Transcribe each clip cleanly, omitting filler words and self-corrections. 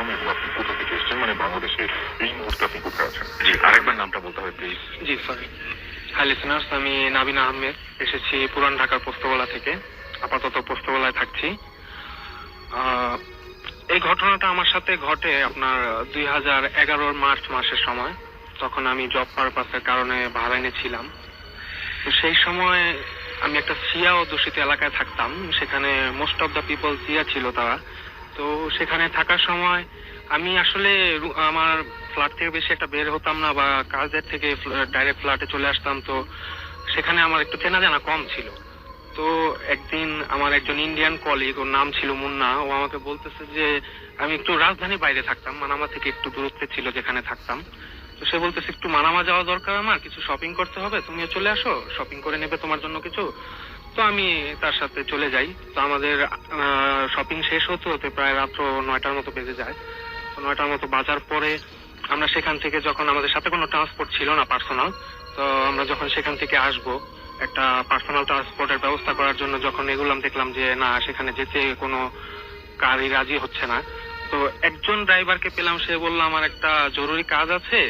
নাম এবং আপনি কোথা থেকে এসেছেন, মানে বাংলাদেশে এই মুহূর্তে আপনি কোথায় আছেন? জি, আরেকবার নামটা বলতে হবে প্লিজ। জি সরি। হাই লিসেনার্স, আমি নাবিন আহমেদ, এসেছি পুরান ঢাকার পোস্তগোলা থেকে। আপাতত পোস্তগোলায় থাকছি। আহ, এই ঘটনাটা আমার সাথে ঘটে আপনার 2011 মার্চ মাসের সময়। তখন আমি জব পারপাসের কারণে বাহরাইনে ছিলাম। তো সেই সময় আমি একটা সিয়া অধ্যুষিত এলাকায় থাকতাম। সেখানে মোস্ট অফ দ্য পিপল সিয়া ছিল তারা। তো সেখানে থাকার সময় আমি আসলে আমার ফ্ল্যাট থেকে বেশি একটা বের হতাম না, বা কাজের থেকে ডাইরেক্ট ফ্ল্যাটে চলে আসতাম। তো সেখানে আমার একটু চেনা জানা কম ছিল। তো একদিন আমার একজন ইন্ডিয়ান কলিগ, ওর নাম ছিল মুন্না, ও আমাকে বলতেছে যে আমি একটু রাজধানীর বাইরে থাকতাম, মানামা থেকে একটু দূরত্বে ছিল যেখানে থাকতাম। তো সে বলতেছে একটু মানামা যাওয়া দরকার, আমার কিছু শপিং করতে হবে, তুমিও চলে আসো, শপিং করে নেবে তোমার জন্য কিছু। তো আমি তার সাথে চলে যাই। তো আমাদের শপিং শেষ হতে হতে প্রায় রাত্র 9টার মতো বেজে যায়। তো 9টার মতো বাজার পরে আমরা সেখান থেকে, যখন আমাদের সাথে কোনো ট্রান্সপোর্ট ছিল না পার্সোনাল, তো আমরা যখন সেখান থেকে আসবো একটা পার্সোনাল ট্রান্সপোর্টের ব্যবস্থা করার জন্য যখন এগুলাম, দেখলাম যে না, সেখানে যেতে কোনো কারই রাজি হচ্ছে না। তো একজন ড্রাইভারকে পেলাম, সে বলল আমার একটা জরুরি কাজ আছে,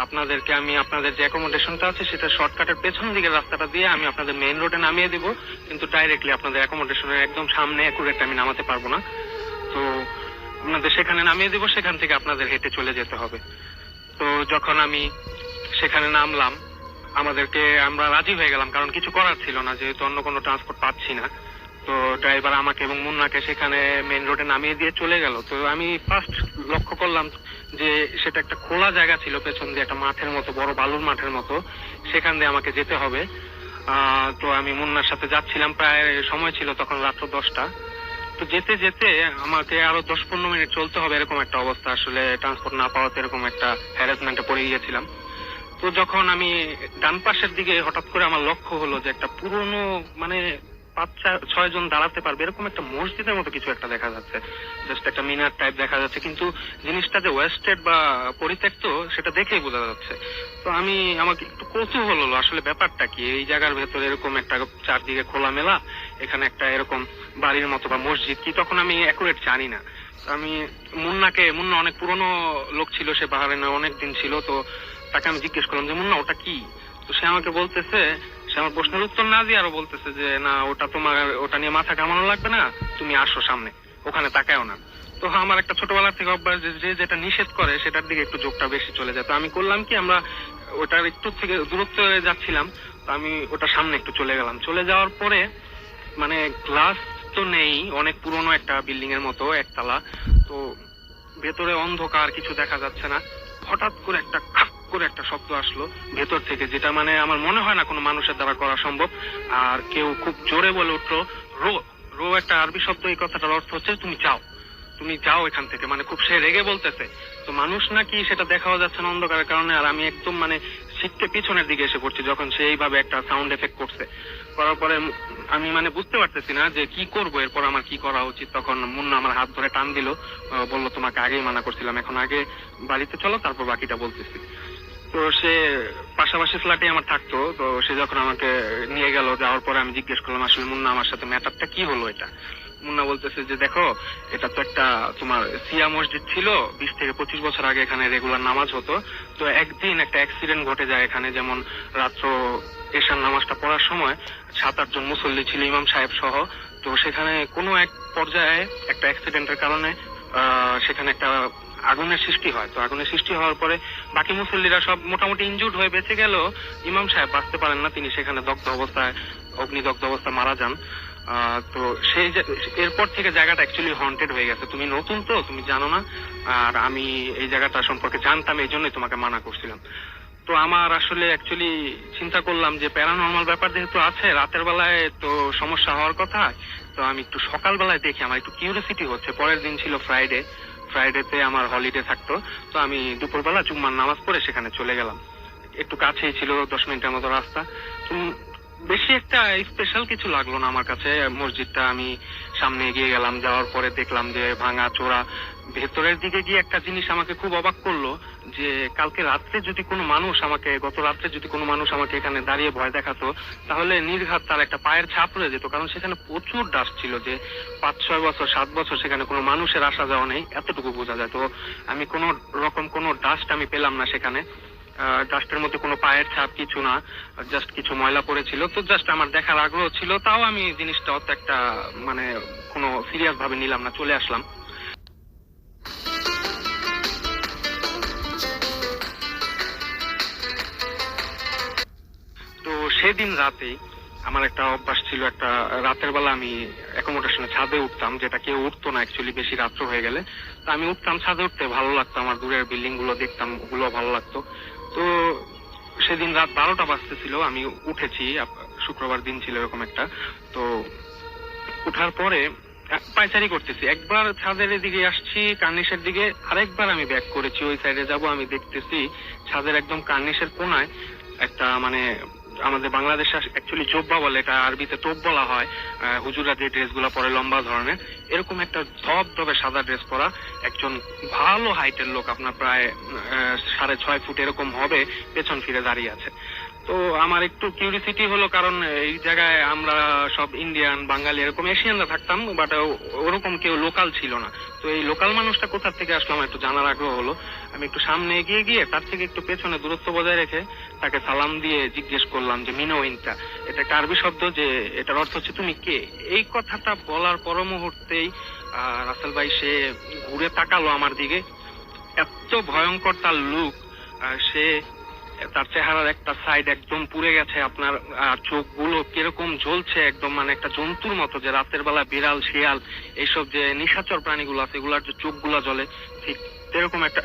আপনাদেরকে আমি আপনাদের যে অ্যাকোমোডেশনটা আছে সেটা শর্টকাটের পেছন দিকের রাস্তাটা দিয়ে আমি আপনাদের মেইন রোডে নামিয়ে দিব, কিন্তু ডাইরেক্টলি আপনাদের অ্যাকোমোডেশনের একদম সামনে অ্যাকুরেট আমি নামাতে পারবো না। তো আপনাদের সেখানে নামিয়ে দিব, সেখান থেকে আপনাদের হেঁটে চলে যেতে হবে। তো যখন আমি সেখানে নামলাম, আমরা রাজি হয়ে গেলাম, কারণ কিছু করার ছিল না, যেহেতু অন্য কোনো ট্রান্সপোর্ট পাচ্ছি না। তো ড্রাইভার আমাকে এবং মুন্নাকে সেখানে মেইন রোডে নামিয়ে দিয়ে চলে গেল। তো আমি ফার্স্ট লক্ষ্য করলাম যে সেটা একটা খোলা জায়গা ছিল, পেছন দিয়ে একটা মাঠের মতো, বড় বালুর মাঠের মতো, সেখান দিয়ে আমাকে যেতে হবে। তো আমি মুন্নার সাথে যাচ্ছিলাম, প্রায় সময় ছিল তখন রাত্র 10টা। তো যেতে যেতে আমাকে আরো 10-15 মিনিট চলতে হবে, এরকম একটা অবস্থা। আসলে ট্রান্সপোর্ট না পাওয়াতে এরকম একটা হ্যারাসমেন্টে পড়ে গিয়েছিলাম। তো যখন আমি ডান পাশের দিকে হঠাৎ করে আমার লক্ষ্য হলো যে একটা পুরনো, মানে 5-6 জন দাঁড়াতে পারবে এরকম একটা মসজিদের মতো কিছু একটা দেখা যাচ্ছে। জাস্ট একটা মিনার টাইপ দেখা যাচ্ছে, কিন্তু জিনিসটা যে ওয়েস্টেড বা পরিত্যক্ত সেটা দেখেই বোঝা যাচ্ছে। তো আমাকে একটু কৌতূহল হলো আসলে ব্যাপারটা কি, এই জায়গার ভেতরে এরকম একটা চারদিকে খোলামেলা, এখানে একটা এরকম বাড়ির মতো বা মসজিদ কি, তখন আমি অ্যাকুরেট জানি না। আমি মুন্না অনেক পুরনো লোক ছিল, সে বাহারাইনে অনেক দিন ছিল। তো তাকে আমি জিজ্ঞেস করলাম যে মুন্না ওটা কি। তো সে আমাকে বলতেছে, সে আমার প্রশ্নের উত্তর না দিয়ে আরো বলতেছে যে না, ওটা নিয়ে মাথা ঘামানো লাগবে না, তুমি আসো সামনে, ওখানে তাকায়ও না। তো আমার একটা ছোটবেলা থেকে অভ্যাস যে যেটা নিষেধ করে সেটার দিকে একটু ঝোঁকটা বেশি চলে যায়। তো আমি করলাম কি, আমরা ওটার একটু থেকে দূরত্ব যাচ্ছিলাম, তো আমি ওটার সামনে একটু চলে গেলাম। চলে যাওয়ার পরে মানে গ্লাস তো নেই, অনেক পুরনো একটা বিল্ডিং এর মতো, একতলা। তো ভেতরে অন্ধকার, কিছু দেখা যাচ্ছে না। হঠাৎ করে একটা খাক করে একটা শব্দ আসলো ভেতর থেকে, যেটা মানে আমার মনে হয় না কোনো মানুষের দ্বারা করা সম্ভব। আর কেউ খুব জোরে বলে উঠলো, রো রো, একটা আরবি শব্দ। এই কথাটার অর্থ হচ্ছে তুমি যাও এখান থেকে, মানে খুব সে রেগে বলতেছে। তো মানুষ নাকি সেটা দেখাও যাচ্ছে না অন্ধকারের কারণে। আর আমি একদম মানে শিখতে পিছনের দিকে এসে পড়ছি যখন সে এইভাবে একটা সাউন্ড এফেক্ট করছে। করার পরে আমি মানে বুঝতে পারতেছি না যে কি করব, এরপর আমার কি করা উচিত। তখন মুন্না আমার হাত ধরে টান দিল, বললো তোমাকে আগেই মানা করছিলাম, এখন আগে বাড়িতে চলো, তারপর বাকিটা বলতেছি। তো সে পাশাপাশি ফ্ল্যাটে আমার থাকতো। তো সে যখন আমাকে নিয়ে গেল, যাওয়ার পরে আমি জিজ্ঞেস করলাম আসলে মুন্না আমার সাথে ম্যাটারটা কি হলো এটা। মুন্না বলতেছে যে দেখো, এটা তো একটা তোমার সিয়া মসজিদ ছিল, 20 থেকে 25 বছর আগে এখানে রেগুলার নামাজ হতো। তো একদিন একটা অ্যাক্সিডেন্ট ঘটে যায় এখানে, যেমন রাত্র এশার নামাজটা পড়ার সময় 7-8 জন মুসল্লি ছিল, ইমাম সাহেব সহ। তো সেখানে কোনো এক পর্যায়ে একটা অ্যাক্সিডেন্টের কারণে সেখানে একটা আগুনের সৃষ্টি হয়। তো আগুনের সৃষ্টি হওয়ার পরে বাকি মুসল্লিরা সব মোটামুটি ইনজুর্ড হয়ে বেঁচে গেল, ইমাম সাহেব বাঁচতে পারেন না, তিনি সেখানে অগ্নিদগ্ধ অবস্থায় মারা যান। তো এরপর থেকে জায়গাটা অ্যাকচুয়ালি হন্টেড হয়ে গেছে। তুমি নতুন, তো তুমি জানো না, আর আমি এই জায়গাটা সম্পর্কে জানতাম, এই জন্যই তোমাকে মানা করছিলাম। তো আমার আসলে অ্যাকচুয়ালি চিন্তা করলাম যে প্যারানর্মাল ব্যাপার যেহেতু আছে, রাতের বেলায় তো সমস্যা হওয়ার কথা। তো আমি একটু সকাল বেলায় দেখি, আমার একটু কিউরিওসিটি হচ্ছে। পরের দিন ছিল ফ্রাইডেতে আমার হলিডে থাকতো। তো আমি দুপুরবেলা জুম্মার নামাজ পড়ে সেখানে চলে গেলাম। একটু কাছেই ছিল, 10 মিনিটের মতো রাস্তা। বেশি একটা স্পেশাল কিছু লাগলো না আমার কাছে। মসজিদটা আমি সামনে এগিয়ে গেলাম, যাওয়ার পরে দেখলাম যে ভাঙা চোরা। ভেতরের দিকে গিয়ে একটা জিনিস আমাকে খুব অবাক করলো, যে কালকে রাত্রে যদি কোনো মানুষ আমাকে, গত রাত্রে যদি কোনো মানুষ আমাকে এখানে দাঁড়িয়ে ভয় দেখাতো, তাহলে নির্ঘাত তার একটা পায়ের ছাপ রয়ে যেত। কারণ সেখানে প্রচুর ডাস্ট ছিল, যে 5-6 বছর 7 বছর সেখানে কোনো মানুষের আসা যাওয়া নেই, এতটুকু বোঝা যায়। তো আমি কোনো রকম কোনো ডাস্ট আমি পেলাম না সেখানে। ডাস্টের মধ্যে কোনো পায়ের ছাপ কিছু না, জাস্ট কিছু ময়লা পড়েছিল। তো জাস্ট আমার দেখার আগ্রহ ছিল, তাও আমি জিনিসটা অত একটা মানে কোনো সিরিয়াস ভাবে নিলাম না, চলে আসলাম। তো সেদিন রাতেই আমার একটা অভ্যাস ছিল, একটা রাতের বেলা আমি অ্যাকোমোডেশনে ছাদে উঠতাম, যেটা কেউ উঠতো না অ্যাকচুয়ালি বেশি রাত্র হয়ে গেলে। তো আমি উঠতাম ছাদে, উঠতে ভালো লাগতো, আমার দূরের বিল্ডিং গুলো দেখতাম, ওগুলো ভালো লাগতো। তো সেদিন রাত 12টা বাজতেছিল, আমি উঠেছি, শুক্রবার দিন ছিল এরকম একটা। তো উঠার পরে পায়চারি করতেছি, একবার ছাদের দিকে আসছি কার্নিশের দিকে, আরেকবার আমি ব্যাক করেছি ওই সাইডে যাব। আমি দেখতেছি ছাদের একদম কার্নিশের কোনায় একটা মানে আমাদের বাংলাদেশে অ্যাকচুয়ালি জোব্বা বলে, এটা আরবিতে টোপ বলা হয়, হুজুরা যে ড্রেস গুলা পরে লম্বা ধরনের, এরকম একটা ধবধবে সাদা ড্রেস পরা একজন ভালো হাইটের লোক, আপনার প্রায় 6.5 ফুট এরকম হবে, পেছন ফিরে দাঁড়িয়ে আছে। তো আমার একটু কিউরিসিটি হলো, কারণ এই জায়গায় আমরা সব ইন্ডিয়ান বাঙালি এরকম এশিয়ানরা থাকতাম, বাট ওরকম কেউ লোকাল ছিল না। তো এই লোকাল মানুষটা কোথা থেকে আসলো আমার একটু জানার আগ্রহ হলো। আমি একটু সামনে এগিয়ে গিয়ে তার থেকে একটু পেছনে দূরত্ব বজায় রেখে তাকে সালাম দিয়ে জিজ্ঞেস করলাম যে মিনো ইনকা, এটা একটা আরবি শব্দ, যে এটার অর্থ হচ্ছে তুমি কে। এই কথাটা বলার পর মুহূর্তেই রাসেল ভাই সে ঘুরে তাকালো আমার দিকে, এত ভয়ঙ্কর তার লুক। সে তার চেহারার একটা সাইড একদম পুড়ে গেছে, আপনার চোখগুলো কিরকম জ্বলছে, একদম মানে একটা জন্তুর মতো, যে রাতের বেলা বিড়াল শিয়াল এইসব যে নিশাচর প্রাণীগুলো আছে এগুলার যে চোখগুলো জ্বলে, ঠিক এরকম একটা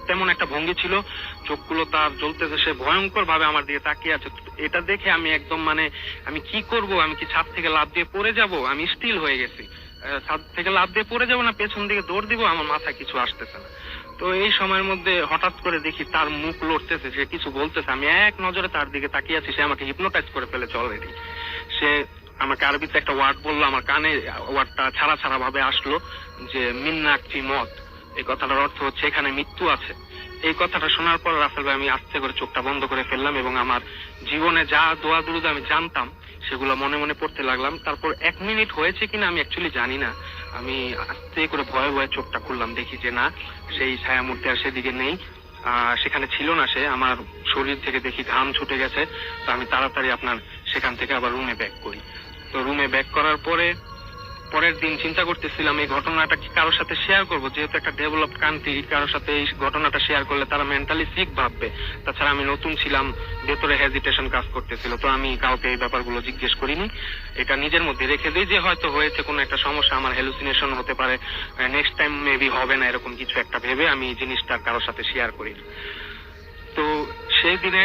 তেমন একটা ভঙ্গি ছিল। চোখগুলো তার জ্বলতেছে, সে ভয়ঙ্কর ভাবে আমার দিকে তাকিয়ে আছে। এটা দেখে আমি একদম মানে আমি কি করব, আমি কি ছাদ থেকে লাফ দিয়ে পড়ে যাব, আমি স্টিল হয়ে গেছি। ছাদ থেকে লাফ দিয়ে পড়ে যাবো না পেছন দিকে দৌড় দিব, আমার মাথায় কিছু আসতেছে না। তো এই সময়ের মধ্যে হঠাৎ করে দেখি তার মুখ লড়তেছে, সে কিছু বলতেছে, আমি এক নজরে তার দিকে তাকিয়ে আছি। সে আমাকে হিপনোটাইজ করে ফেলেছে অলরেডি। সে আমাকে আরবিতে একটা ওয়ার্ড বললো, আমার কানে ওয়ার্ডটা ছাড়া ছাড়া ভাবে আসলো, যে মিন্নাক ফি মত। এই কথাটার অর্থ হচ্ছে এখানে মৃত্যু আছে। এই কথাটা শোনার পর রাসেল ভাই আমি আস্তে করে চোখটা বন্ধ করে ফেললাম, এবং আমার জীবনে যা দোয়া দুরুদ আমি জানতাম সেগুলো মনে মনে পড়তে লাগলাম। তারপর 1 মিনিট হয়েছে কিনা আমি অ্যাকচুয়ালি জানি না, আমি আস্তে করে ভয়ে ভয়ে চোখটা খুললাম, দেখি যে না, সেই ছায়ামূর্তি আর সেদিকে নেই, সেখানে ছিল না সে। আমার শরীর থেকে দেখি ঘাম ছুটে গেছে। তো আমি তাড়াতাড়ি আপনার সেখান থেকে আবার রুমে ব্যাক করি। তো রুমে ব্যাক করার পরে পরের দিন চিন্তা করতেছিলাম এই ঘটনাটা কি কারোর সাথে শেয়ার করবো, যেহেতু একটা ডেভেলপড কান্ট্রি, কারোর সাথে এই ঘটনাটা শেয়ার করলে তারা মেন্টালি সিক ভাববে। তাছাড়া আমি নতুন ছিলাম, ভেতরে হেজিটেশন কাজ করতেছিল, তো আমি কাউকে এই ব্যাপারগুলো জিজ্ঞেস করিনি। এটা নিজের মধ্যে রেখে দিই, যে হয়তো হয়েছে কোনো একটা সমস্যা, আমার হ্যালুসিনেশন হতে পারে, নেক্সট টাইম মেবি হবে না, এরকম কিছু একটা ভেবে আমি জিনিসটা কারোর সাথে শেয়ার করি। তো সেই দিনে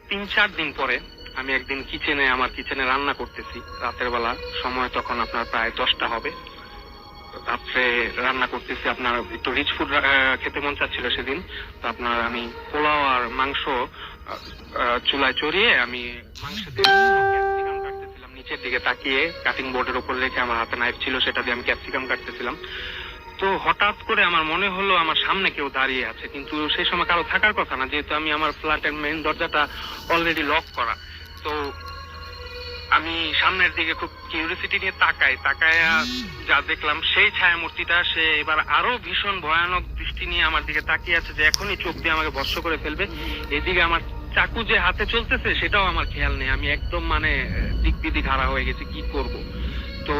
3-4 দিন পরে আমি একদিন আমার কিচেনে রান্না করতেছি রাতের বেলা, সময় তখন আপনার প্রায় 10টা হবে। রাত্রে রান্না করতেছি, আপনার একটু রিচ ফুড খেতে মন চাচ্ছিল সেদিন। তো আপনার আমি পোলাও আর মাংস চুলায় চড়িয়ে আমি মাংসের ক্যাপসিকাম কাটতেছিলাম, নিচের দিকে তাকিয়ে কাটিং বোর্ডের উপর রেখে, আমার হাতে নাইফ ছিল, সেটা দিয়ে আমি ক্যাপসিকাম কাটতেছিলাম। তো হঠাৎ করে আমার মনে হলো আমার সামনে কেউ দাঁড়িয়ে আছে, কিন্তু সেই সময় কারো থাকার কথা না, যেহেতু আমি আমার ফ্ল্যাটের মেইন দরজাটা অলরেডি লক করা। তো আমি সামনের দিকে খুব কিউরিসিটি নিয়ে তাকায় যা দেখলাম, সেই ছায়ামূর্তিটা সে এবার আরো ভীষণ ভয়ানক দৃষ্টি নিয়ে আমার দিকে তাকিয়ে আছে, যে এখনই চোখ দিয়ে আমাকে ভস্ম করে ফেলবে। এদিকে আমার চাকু যে হাতে চলতেছে সেটাও আমার খেয়াল নেই, আমি একদম মানে দিক বিদিক হারা হয়ে গেছি, কি করব। তো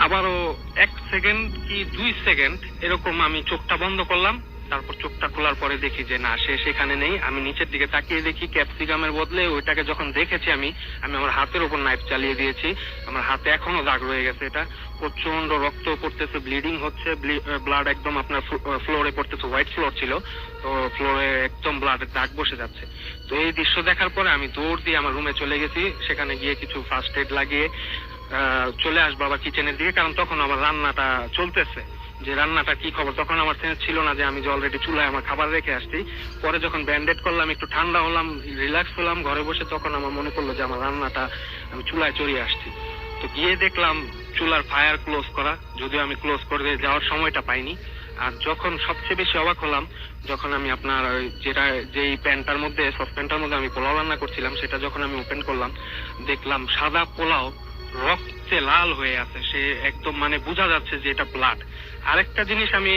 আবারও 1 সেকেন্ড কি 2 সেকেন্ড এরকম আমি চোখটা বন্ধ করলাম, তারপর চোখটা খোলার পরে দেখি যে না, সে সেখানে নেই। আমি নিচের দিকে তাকিয়ে দেখি ক্যাপসিকামের বদলে ওইটাকে যখন দেখেছি আমি আমার হাতের উপর নাইফ চালিয়ে দিয়েছি। আমার হাতে এখনো দাগ রয়ে গেছে, এটা প্রচন্ড রক্ত পড়তেছে, ব্লিডিং হচ্ছে, ব্লাড একদম আপনার ফ্লোরে পড়তেছে, হোয়াইট ফ্লোর ছিল, তো ফ্লোরে একদম ব্লাডের দাগ বসে যাচ্ছে। তো এই দৃশ্য দেখার পরে আমি দৌড় দিয়ে আমার রুমে চলে গেছি, সেখানে গিয়ে কিছু ফার্স্ট এড লাগিয়ে চলে আসবো আবার কিচেনের দিকে, কারণ তখন আমার রান্নাটা চলতেছে। যে রান্নাটা কি খবর। তখন আমার সেন্স ছিল না যে আমি যে অলরেডি চুলায় আমার খাবার রেখে আসছি। পরে যখন ব্যান্ডেড করলাম, একটু ঠান্ডা হলাম, রিল্যাক্স হলাম ঘরে বসে, তখন আমার মনে পড়লো যে আমার রান্নাটা আমি চুলায় চড়িয়ে আসছি। তো গিয়ে দেখলাম চুলার ফায়ার ক্লোজ করা, যদিও আমি ক্লোজ করে যাওয়ার সময়টা পাইনি। আর যখন সবচেয়ে বেশি অবাক হলাম, যখন আমি আপনার যেই প্যানটার মধ্যে, সসপ্যানটার মধ্যে আমি পোলাও রান্না করছিলাম, সেটা যখন আমি ওপেন করলাম, দেখলাম সাদা পোলাও রক্তে লাল হয়ে আছে। সে একদম মানে বোঝা যাচ্ছে যে এটা ব্লাড। আরেকটা জিনিস আমি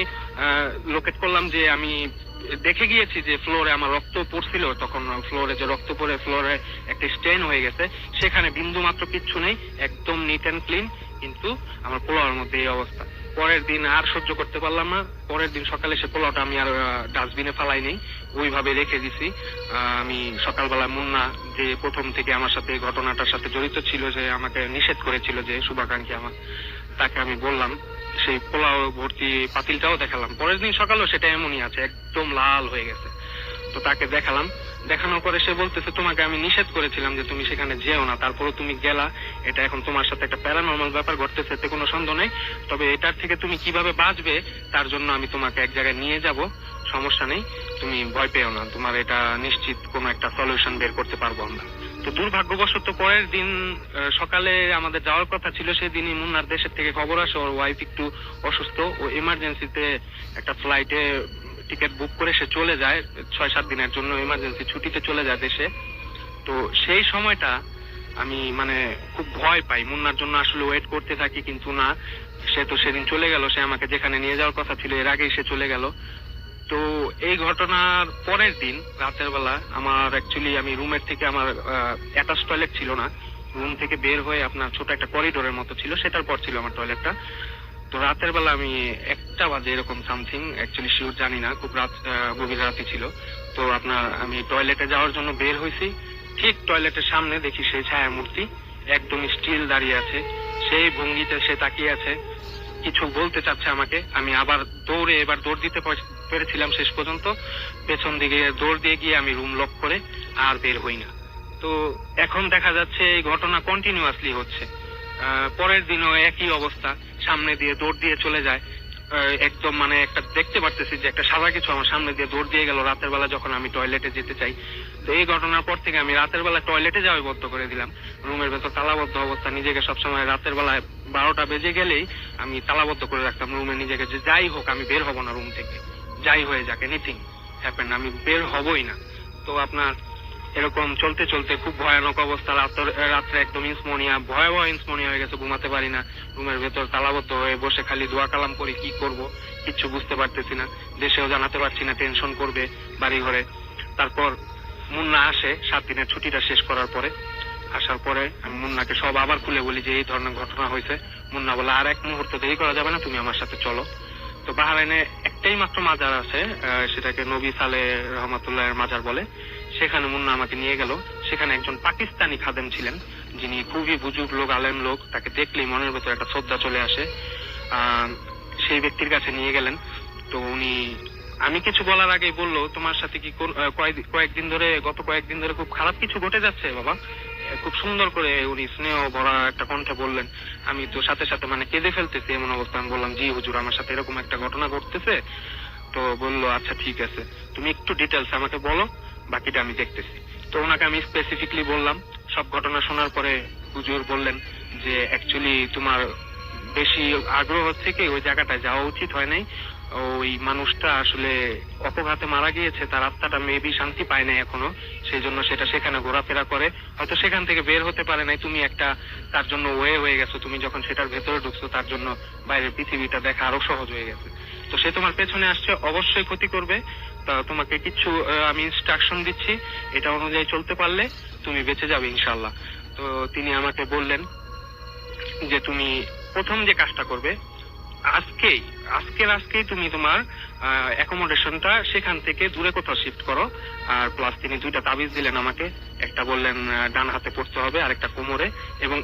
লোকেট করলাম যে আমি দেখে গিয়েছি যে ফ্লোরে আমার রক্ত পড়ছিল, তখন ফ্লোরে যে রক্ত পড়ে ফ্লোরে একটা স্টেন হয়ে গেছে, সেখানে বিন্দু মাত্র কিচ্ছু নেই, একদম নিট অ্যান্ড ক্লিন। কিন্তু আমার পোলাওয়ের মধ্যে এই অবস্থা। পরের দিন আর সহ্য করতে পারলাম না। পরের দিন সকালে সে পোলাওটা আমি আর ডাস্টবিনে ফালাই নেই, ওইভাবে রেখে দিছি। আমি সকালবেলা মুন্না, যে প্রথম থেকে আমার সাথে এই ঘটনাটার সাথে জড়িত ছিল, যে আমাকে নিষেধ করেছিল, যে শুভাকাঙ্ক্ষী আমার, তাকে আমি বললাম, সেই পোলাও ভর্তি পাতিলটাও দেখালাম। পরের দিন সকালেও সেটা এমনই আছে, একদম লাল হয়ে গেছে। তো তাকে দেখালাম, দেখানোর পরে সে বলতেছে, তোমাকে আমি নিষেধ করেছিলাম যে তুমি সেখানে যেও না, তারপরে তুমি গেলা, এটা এখন তোমার সাথে একটা প্যারানর্মাল ব্যাপার ঘটতেছে, এতে কোনো সন্দেহ নেই। তবে এটার থেকে তুমি কিভাবে বাঁচবে তার জন্য আমি তোমাকে এক জায়গায় নিয়ে যাব, সমস্যা নেই, তুমি ভয় পেও না, তোমার এটা নিশ্চিত কোনো একটা সলিউশন বের করতে পারবো আমরা। তো দুর্ভাগ্যবশত পরের দিন সকালে আমাদের যাওয়ার কথা ছিল, সেদিনই মুন্নার দেশের থেকে খবর আসে ওর ওয়াইফ একটু অসুস্থ, ও এমার্জেন্সিতে একটা ফ্লাইটে টিকিট বুক করে সে চলে যায় 6-7 দিনের জন্য, এমার্জেন্সি ছুটিতে চলে যায় দেশে। তো সেই সময়টা আমি মানে খুব ভয় পাই, মুন্নার জন্য আসলে ওয়েট করতে থাকি, কিন্তু না, সে তো সেদিন চলে গেল, সে আমাকে যেখানে নিয়ে যাওয়ার কথা ছিল এর আগেই সে চলে গেল। তো এই ঘটনার পরের দিন রাতের বেলা আমার অ্যাকচুয়ালি, আমি রুমের থেকে, আমার অ্যাটাচ টয়লেট ছিল না, রুম থেকে বের হয়ে আপনার ছোট একটা করিডোরের মতো ছিল, সেটার পর ছিল আমার টয়লেটটা। তো রাতের বেলা আমি 1টা বাজে এরকম সামথিং, অ্যাকচুয়ালি শিওর জানি না, খুব রাত, গভীর রাতই ছিল। তো আপনার আমি টয়লেটে যাওয়ার জন্য বের হয়েছি, ঠিক টয়লেটের সামনে দেখি সেই ছায়া মূর্তি একদম স্টিল দাঁড়িয়ে আছে, সেই ভঙ্গিতে সে তাকিয়ে আছে, কিছু বলতে চাচ্ছে আমাকে। আমি আবার এবার দৌড় দিতে পেরেছিলাম শেষ পর্যন্ত, পেছন দিকে দৌড় দিয়ে গিয়ে আমি রুম লক করে আর বের হই না। তো এখন দেখা যাচ্ছে এই ঘটনা কন্টিনিউয়াসলি হচ্ছে। পরের দিনও একই অবস্থা, সামনে দিয়ে দৌড় দিয়ে চলে যায়, একদম মানে একটা দেখতে পারতেছি যে একটা সাদা কিছু আমার সামনে দিয়ে দৌড় দিয়ে গেল রাতের বেলা যখন আমি টয়লেটে যেতে চাই। তো এই ঘটনার পর থেকে আমি রাতের বেলা টয়লেটে যাওয়াই বন্ধ করে দিলাম, রুমের ভেতর তালাবদ্ধ অবস্থা, নিজেকে সবসময় রাতের বেলায় 12টা বেজে গেলেই আমি তালাবদ্ধ করে রাখতাম রুমে নিজেকে, যে যাই হোক আমি বের হব না রুম থেকে, যাই হয়ে যাক, এনিথিং হ্যাপেন, আমি বের হবই না। তো আপনার এরকম চলতে চলতে খুব ভয়ানক অবস্থা, রাত্রে একদম ইনসমনিয়া, ভয়াবহ ইনসমনিয়া হয়ে গেছে, ঘুমাতে পারি না, রুমের ভেতর তালাবদ্ধ হয়ে বসে খালি দোয়া কালাম করি, কি করব কিচ্ছু বুঝতে পারতেছি না, দেশেও জানাতে পারছি না, টেনশন করবে বাড়ি ঘরে। তারপর মুন্না আসে 7 দিনের ছুটিটা শেষ করার পরে, আসার পরে আমি মুন্নাকে সব আবার খুলে বলি যে এই ধরনের ঘটনা হয়েছে। মুন্না বলে, আর এক মুহূর্ত দেরি করা যাবে না, তুমি আমার সাথে চলো। তো বাহরাইনে একটাই মাত্র মাজার আছে, সেটাকে নবী সালে রহমাতুল্লাহের মাজার বলে, সেখানে মুন্না আমাকে নিয়ে গেল। সেখানে একজন পাকিস্তানি খাদেম ছিলেন, যিনি খুবই বুজুর্গ লোক, আলেম লোক, তাকে দেখলেই মনের ভেতর একটা শ্রদ্ধা চলে আসে। সেই ব্যক্তির কাছে নিয়ে গেলেন। তো উনি, আমি কিছু বলার আগেই বললো, তোমার সাথে কি গত কয়েকদিন ধরে খুব খারাপ কিছু ঘটে যাচ্ছে বাবা? খুব সুন্দর করে উনি স্নেহ ভরা একটা কণ্ঠে বললেন। আমি তো সাথে সাথে মানে কেঁদে ফেলতেছি এমন অবস্থা। আমি বললাম, জি হুজুর, আমার সাথে এরকম একটা ঘটনা ঘটতেছে। তো বললো, আচ্ছা ঠিক আছে, তুমি একটু ডিটেলস আমাকে বলো, বাকিটা আমি দেখতেছি। তো ওনাকে আমি স্পেসিফিকলি বললাম সব ঘটনা। শোনার পরে হুজুর বললেন যে অ্যাকচুয়ালি তোমার বেশি আগ্রহ থেকে ওই জায়গাটায় যাওয়া উচিত হয় নাই, ওই মানুষটা আসলে অপঘাতে মারা গিয়েছে, তার আত্মাটা মেবি শান্তি পায় নাই এখনো, সেই জন্য সেটা সেখানে ঘোরাফেরা করে, হয়তো সেখান থেকে বের হতে পারে নাই, তুমি একটা তার জন্য হয়ে গেছো, তুমি যখন সেটার ভেতরে ঢুকছো তার জন্য বাইরের পৃথিবীটা দেখা আরো সহজ হয়ে গেছে। তো সে তোমার পেছনে আসছে, অবশ্যই ক্ষতি করবে, তা তোমাকে কিছু আমি ইনস্ট্রাকশন দিচ্ছি, এটা অনুযায়ী চলতে পারলে তুমি বেঁচে যাবে ইনশাল্লাহ। তো তিনি আমাকে বললেন যে তুমি প্রথম যে কাজটা করবে, আজকেই তুমি তোমার অ্যাকোমোডেশনটা সেখান থেকে দূরে কোথাও শিফট করো। আর প্লাস তিনি 2টা তাবিজ দিলেন আমাকে, একটা বললেন ডান হাতে পড়তে হবে, আর একটা কোমরে, এবং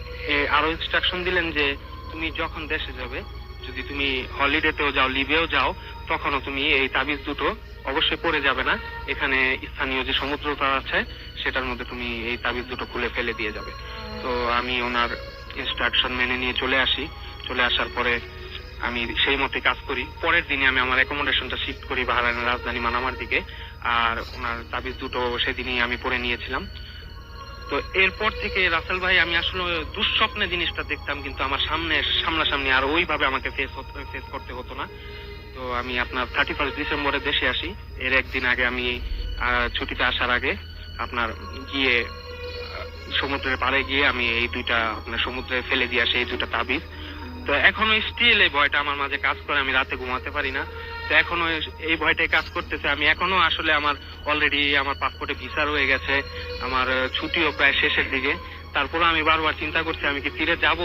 আরো ইনস্ট্রাকশন দিলেন যে তুমি যখন দেশে যাবে, যদি তুমি হলিডেতেও যাও, লিভেও যাও, তখনও তুমি এই তাবিজ দুটো অবশ্যই পড়ে যাবে না, এখানে স্থানীয় যে সমুদ্রটা আছে সেটার মধ্যে তুমি এই তাবিজ দুটো খুলে ফেলে দিয়ে যাবে। তো আমি ওনার ইনস্ট্রাকশন মেনে নিয়ে চলে আসি। চলে আসার পরে আমি সেই মতে কাজ করি। পরের দিনে আমি আমার অ্যাকোমোডেশনটা শিফট করি বাহরাইনের রাজধানী মানামার দিকে। আর ওনার তাবিজ দুটো সেদিনই আমি পরে নিয়েছিলাম। তো এরপর থেকে রাসেল ভাই আমি আসলে দুঃস্বপ্নে জিনিসটা দেখতাম, কিন্তু আমার সামনাসামনি আর ওইভাবে আমাকে ফেস করতে হতো না। তো আমি আপনার 31 ডিসেম্বরে দেশে আসি। এর একদিন আগে আমি ছুটিতে আসার আগে আপনার গিয়ে সমুদ্রের পাড়ে গিয়ে আমি এই দুইটা আপনার সমুদ্রে ফেলে দিয়ে আসি, এই দুইটা তাবিজ। তো এখনো স্টিল এই ভয়টা আমার মাঝে কাজ করে, আমি রাতে ঘুমাতে পারি না। তো এখনো এই ভয়টাই কাজ করতেছে। আমি এখনো আসলে আমার অলরেডি আমার পাসপোর্টে ভিসা রয়ে গেছে, আমার ছুটিও প্রায় শেষের দিকে। তারপরে আমি বারবার চিন্তা করছি আমি কি ফিরে যাব।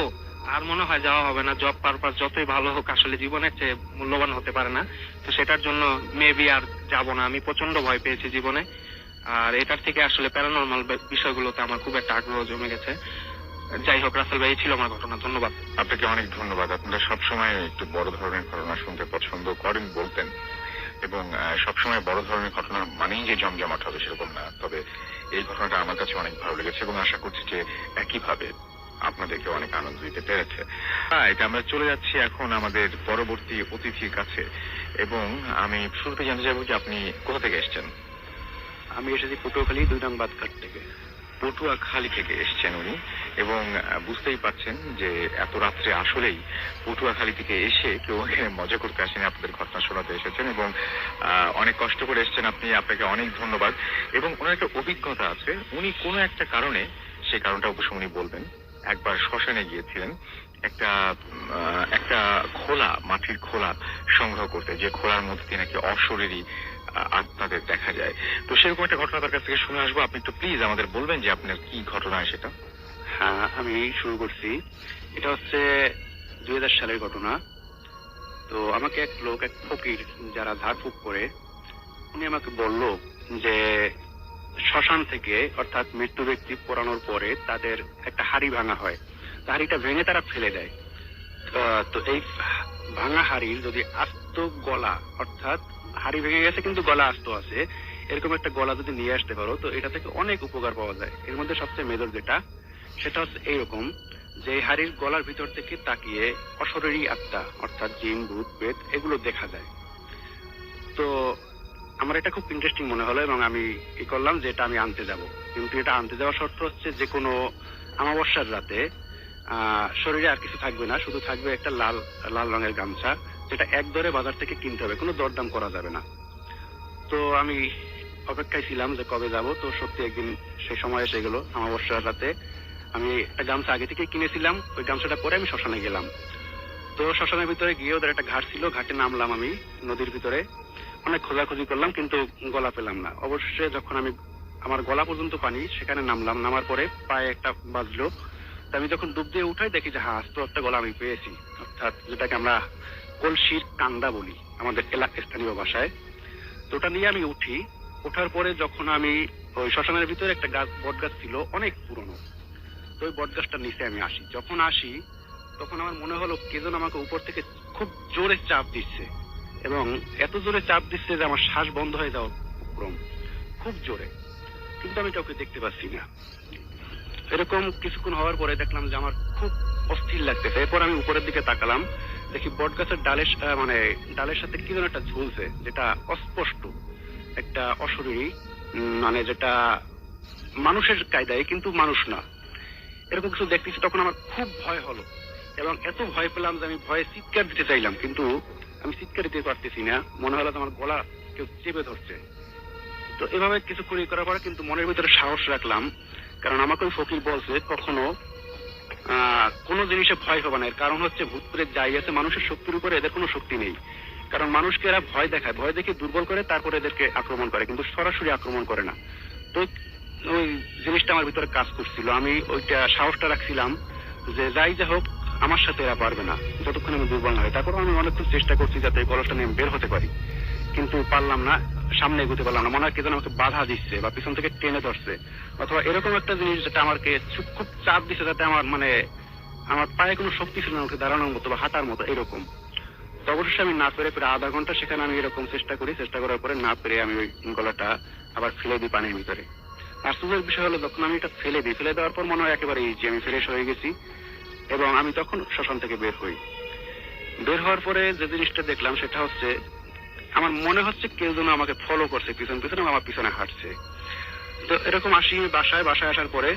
আর মনে হয় যাওয়া হবে না। জব পারপাস যতই ভালো হোক আসলে জীবনের চেয়ে মূল্যবান হতে পারে না। তো সেটার জন্য মেবি আর যাব না। আমি প্রচন্ড ভয় পেয়েছি জীবনে। আর এটার থেকে আসলে প্যারানরমাল বিষয়গুলোতে আমার খুব একটা আগ্রহ জমে গেছে। যাই হোক রাসেল ভাই, এই ছিল আমার ঘটনা। ধন্যবাদ। আপনাকে অনেক ধন্যবাদ। আপনারা সবসময় একটু বড় ধরনের ঘটনা শুনতে পছন্দ করেন বলতেন, এবং সবসময় বড় ধরনের ঘটনা মানেই যে জমজমাট হবে সেরকম না। তবে এই ঘটনাটা আমার কাছে অনেক ভালো লেগেছে এবং আশা করছি যে একইভাবে আপনাদেরকে অনেক আনন্দ দিতে পেরেছে। এটা আমরা চলে যাচ্ছি এখন আমাদের পরবর্তী অতিথির কাছে, এবং আমি শুরুতে জানতে চাইবো যে আপনি কোথা থেকে এসেছেন? আমি এসেছি পটুয়াখালী 2 নং বাদঘাট থেকে। পটুয়াখালী থেকে এসেছেন উনি, এবং বুঝতেই পারছেন যে এত রাত্রে আসলেই পটুয়াখালী থেকে এসে কেউ এখানে মজা করতে আসেনি, আপনাদের ঘটনা শোনাতে এসেছেন এবং অনেক কষ্ট করে এসেছেন আপনি। আপনাকে অনেক ধন্যবাদ। এবং ওনার একটা অভিজ্ঞতা আছে, উনি কোনো একটা কারণে, সেই কারণটা অবশ্য উনি বলবেন, একবার শ্মশানে গিয়েছিলেন একটা একটা খোলা, মাটির খোলা সংগ্রহ করতে, যে খোলার মধ্যে দিয়ে নাকি অশরীরী আত্মাদের দেখা যায়। তো সেরকম একটা ঘটনা তার কাছ থেকে শুনে আসবো। আপনি একটু প্লিজ আমাদের বলবেন যে আপনার কি ঘটনা সেটা। হ্যাঁ, আমি শুরু করছি। এটা হচ্ছে 2000 সালের ঘটনা। তো আমাকে এক লোক, এক ফকির যারা ঝাড়ফুঁক করে, উনি আমাকে বলল যে শ্মশান থেকে, অর্থাৎ মৃত্যু ব্যক্তি পোড়ানোর পরে তাদের একটা হাড়ি ভাঙা হয়, হাড়িটা ভেঙে তারা ফেলে দেয়। তো এই ভাঙা হাড়ির যদি আস্ত গলা, অর্থাৎ হাড়ি ভেঙে গেছে কিন্তু গলা আস্ত আছে, এরকম একটা গলা যদি নিয়ে আসতে পারো তো এটা থেকে অনেক উপকার পাওয়া যায়। এর মধ্যে সবচেয়ে মেজর যেটা, সেটা হচ্ছে এইরকম যে হাড়ির গলার ভিতর থেকে তাকিয়ে অশরীরী আত্মা, অর্থাৎ জিন, ভূত, প্রেত এগুলো দেখা যায়। তো আমার এটা খুব ইন্টারেস্টিং মনে হলো এবং আমি কি করলাম যে এটা আমি আনতে যাব। কিন্তু এটা আনতে যাওয়ার শর্ত হচ্ছে যে কোনো অমাবস্যার রাতে শরীরে আর কিছু থাকবে না, শুধু থাকবে একটা লাল লাল রঙের গামছা, যেটা এক দরে বাজার থেকে কিনতে হবে, কোনো দরদাম করা যাবে না। তো আমি অপেক্ষায় ছিলাম যে কবে যাব। তো সত্যি একদিন সেই সময় এসে গেল। অমাবস্যার রাতে আমি একটা গামছা আগে থেকে কিনেছিলাম, ওই গামছাটা পরে আমি শ্মশানে গেলাম। তো শ্মশানের ভিতরে গিয়ে ওদের একটা ঘাট ছিল, ঘাটে নামলাম আমি নদীর ভিতরে। অনেক খোঁজাখুঁজি করলাম কিন্তু গলা পেলাম না। অবশ্যই যখন আমি আমার গলা পর্যন্ত পানি, সেখানে নামলাম। নামার পরে পায়ে একটা বাজলো। আমি যখন ডুব দিয়ে উঠাই দেখি যে হ্যাঁ, আস্ত একটা গলা আমি পেয়েছি, অর্থাৎ যেটাকে আমরা কলসির কান্দা বলি আমাদের স্থানীয় ভাষায়। তো ওটা নিয়ে আমি উঠি। ওঠার পরে যখন আমি ওই শ্মশানের ভিতরে একটা গাছ, বট গাছ ছিল অনেক পুরনো, তো ওই বট গাছটার নিচে আমি আসি। যখন আসি তখন আমার মনে হলো কে যেন আমাকে উপর থেকে খুব জোরে চাপ দিচ্ছে, এবং এত জোরে চাপ দিচ্ছে যে আমার শ্বাস বন্ধ হয়ে যাওয়ার উপক্রম, খুব জোরে। কিন্তু আমি কাউকে দেখতে পাচ্ছি না। এরকম কিছুক্ষণ হওয়ার পরে দেখলাম যে আমার খুব অস্থির লাগতেছে। এরপর আমি উপরের দিকে তাকালাম, দেখি বট গাছের ডালের সাথে কি যেন একটা ঝুলছে, যেটা অস্পষ্ট, একটা অশরীরী, মানে যেটা মানুষের কায়দায় কিন্তু মানুষ না, এরকম কিছু দেখতেছি। তখন আমার খুব ভয় হলো এবং এত ভয় পেলাম যে আমি ভয়ে চিৎকার দিতে চাইলাম, কিন্তু আমি চিৎকার দিতে পারতেছি না। মনে হলো আমার গলা কেউ চেপে ধরছে। তো এভাবে কিছু করার পরে কিন্তু মনের ভিতরে সাহস রাখলাম, কারণ আমাকে ওই ফকির বলছে কখনো কোনো জিনিসে ভয় হবে না। এর কারণ হচ্ছে ভূত প্রেত যাই আছে, মানুষের শক্তির উপরে এদের কোনো শক্তি নেই। কারণ মানুষকে এরা ভয় দেখায়, ভয় দেখে দুর্বল করে, তারপরে এদেরকে আক্রমণ করে, কিন্তু সরাসরি আক্রমণ করে না। তো ওই জিনিসটা আমার ভিতরে কাজ করছিল। আমি ওইটা সাহসটা রাখছিলাম যে যাই যা হোক আমার সাথে এরা পারবে না, যতক্ষণ আমি দুর্বল না হয়। তারপর আমি অনেকক্ষণ চেষ্টা করছি যাতে এই কলসটা নিয়ে বের হতে পারি, কিন্তু পারলাম না, সামনে এগোতে পারলাম না। মনে হয় কে যেন আমাকে বাধা দিচ্ছে বা পিছন থেকে টেনে ধরছে, অথবা এরকম একটা জিনিস যেটা আমাকে খুব চাপ দিচ্ছে, যাতে আমার পায়ে কোনো শক্তি ছিল না আমাকে দাঁড়ানোর মতো বা হাঁটার মতো এরকম। তো অবশ্যই আমি না পেরে প্রায় আধা ঘন্টা সেখানে আমি এরকম চেষ্টা করার পরে না পেরে আমি ওই গলাটা আবার ফেলে দিই পানির ভিতরে। আশ্চর্যের বিষয় হলো যখন আমি এটা ফেলে দেওয়ার পর মনে হয় একেবারে ইজি, আমি ফ্রেশ হয়ে গেছি এবং আমি তখন শ্মশান থেকে বের হই। বের হওয়ার পরে যে জিনিসটা দেখলাম সেটা হচ্ছে আমার মনে হচ্ছে কেউ যেন আমাকে ফলো করছে পিছন পিছনে, আমার পিছনে হাঁটছে। তো এরকম আসি বাসায় আসার পরে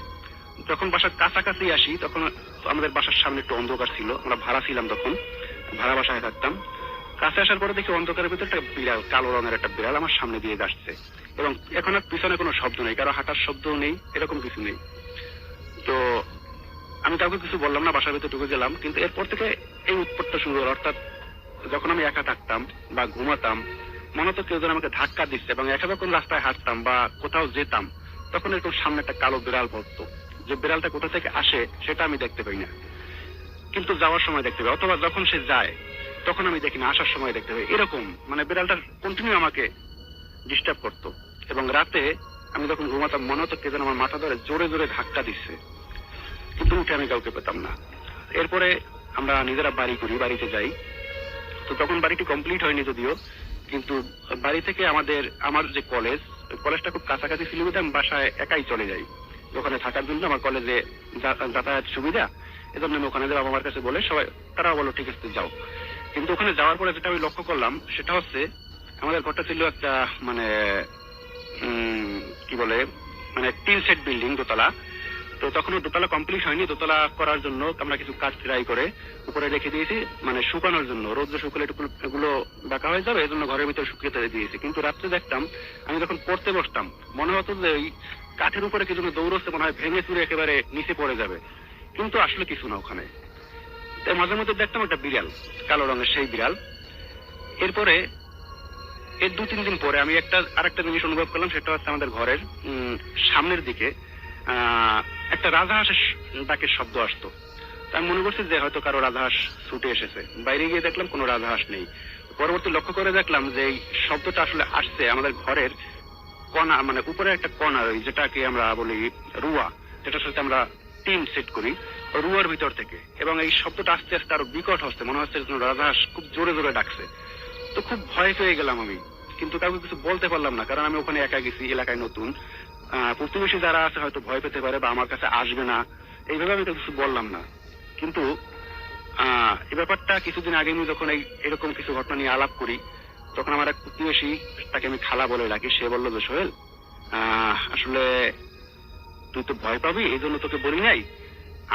যখন বাসার কাছাকাছি আসি তখন আমাদের বাসার সামনে একটু অন্ধকার ছিল, আমরা ভাড়া ছিলাম তখন, ভাড়া বাসায় থাকতাম। কাছে আসার পরে দেখি অন্ধকারের ভিতরে একটা বিড়াল, কালো রঙের একটা বিড়াল আমার সামনে দিয়ে আসছে, এবং এখন আর পিছনে কোনো শব্দ নেই, কারো হাঁটার শব্দও নেই, এরকম কিছু নেই। তো আমি কাউকে কিছু বললাম না, বাসার ভিতরে ঢুকে গেলাম। কিন্তু এরপর থেকে এই উৎপত্তিটা শুরু হলো, অর্থাৎ যখন আমি একা থাকতাম বা ঘুমাতাম মনে হতো কেউ যেন আমাকে ধাক্কা দিচ্ছে, এবং একা যখন রাস্তায় হাঁটতাম বা কোথাও যেতাম তখন এরকম সামনে একটা কালো বিড়াল পড়তো। যে বিড়ালটা কোথা থেকে আসে সেটা আমি দেখতে পাই না, কিন্তু যাওয়ার সময় দেখতে পাই, অথবা যখন সে যায় তখন আমি দেখি না, আসার সময় দেখতে পাই। এরকম মানে বিড়ালটা কন্টিনিউ আমাকে ডিস্টার্ব করতো, এবং রাতে আমি যখন ঘুমাতাম মনে হতো কে যেন আমার মাথা ধরে জোরে জোরে ধাক্কা দিচ্ছে, কিন্তু উঠে আমি কাউকে পেতাম না। এরপরে আমরা নিজেরা বাড়ি করি, বাড়িতে যাই। তো তখন বাড়িটি কমপ্লিট হয়নি যদিও, কিন্তু বাড়ি থেকে আমার যে কলেজটা খুব কাছাকাছি ছিল, আমি বাসায় একাই চলে যাই ওখানে থাকার জন্য। আমার কলেজে যাতায়াত সুবিধা, এজন্য আমি ওখানে যাবো আমার কাছে বলে, সবাই তারাও বলো ঠিক আছে যাও। কিন্তু ওখানে যাওয়ার পরে যেটা আমি লক্ষ্য করলাম সেটা হচ্ছে আমাদের ঘরটা ছিল একটা মানে কি বলে মানে 3 সেট বিল্ডিং, দোতলা। তো তখনও দোতলা কমপ্লিট হয়নি, দোতলা করার জন্য আমরা কিছু কাজ ট্রাই করে উপরে রেখে দিয়েছি, মানে শুকানোর জন্য, রোদ্র শুকলে এগুলো বাঁকা হয়ে যাবে এজন্য ঘরের ভিতরে শুকিয়ে দিয়েছি। কিন্তু রাত্রে দেখতাম আমি যখন পড়তে বসতাম মনে হতো যে ওই কাঠের উপরে কিছু দৌড়চ্ছে, মনে হয় ভেঙে চুরে একেবারে নিচে পড়ে যাবে, কিন্তু আসলে কিছু না ওখানে। তাই মাঝে মধ্যে দেখতাম একটা বিড়াল, কালো রঙের সেই বিড়াল। এরপরে এর 2-3 দিন পরে আমি আরেকটা জিনিস অনুভব করলাম, সেটা হচ্ছে আমাদের ঘরের সামনের দিকে একটা রাজহাঁসের ডাকের শব্দ আসতো। আমি মনে করছি যে হয়তো কারো রাজহাঁস ছুটে এসেছে। বাইরে গিয়ে দেখলাম কোনো রাজহাঁস নেই। পরবর্তী লক্ষ্য করে দেখলাম যে এই শব্দটা আসলে আসছে আমাদের ঘরের কণা, মানে উপরে একটা কণা, ওই যেটাকে আমরা বলি রুয়া, যেটার সাথে আমরা টিন সেট করি, রুয়ার ভিতর থেকে। এবং এই শব্দটা আস্তে আস্তে আরো বিকট হচ্ছে, মনে হচ্ছে রাজহাঁস খুব জোরে জোরে ডাকছে। তো খুব ভয় পেয়ে গেলাম আমি, কিন্তু কাউকে কিছু বলতে পারলাম না, কারণ আমি ওখানে একা গেছি, এলাকায় নতুন। প্রতিবেশী যারা আছে হয়তো ভয় পেতে পারে বা আমার কাছে আসবে না, এইভাবে আমি তো কিছু বললাম না। কিন্তু এই ব্যাপারটা কিছুদিন আগে আমি যখন এরকম কিছু ঘটনা নিয়ে আলাপ করি, তখন আমার এক প্রতিবেশী, তাকে আমি খালা বলে ডাকি, সে বললো যে সোহেল, আসলে তুই তো ভয় পাবি এই জন্য তোকে বলি নাই,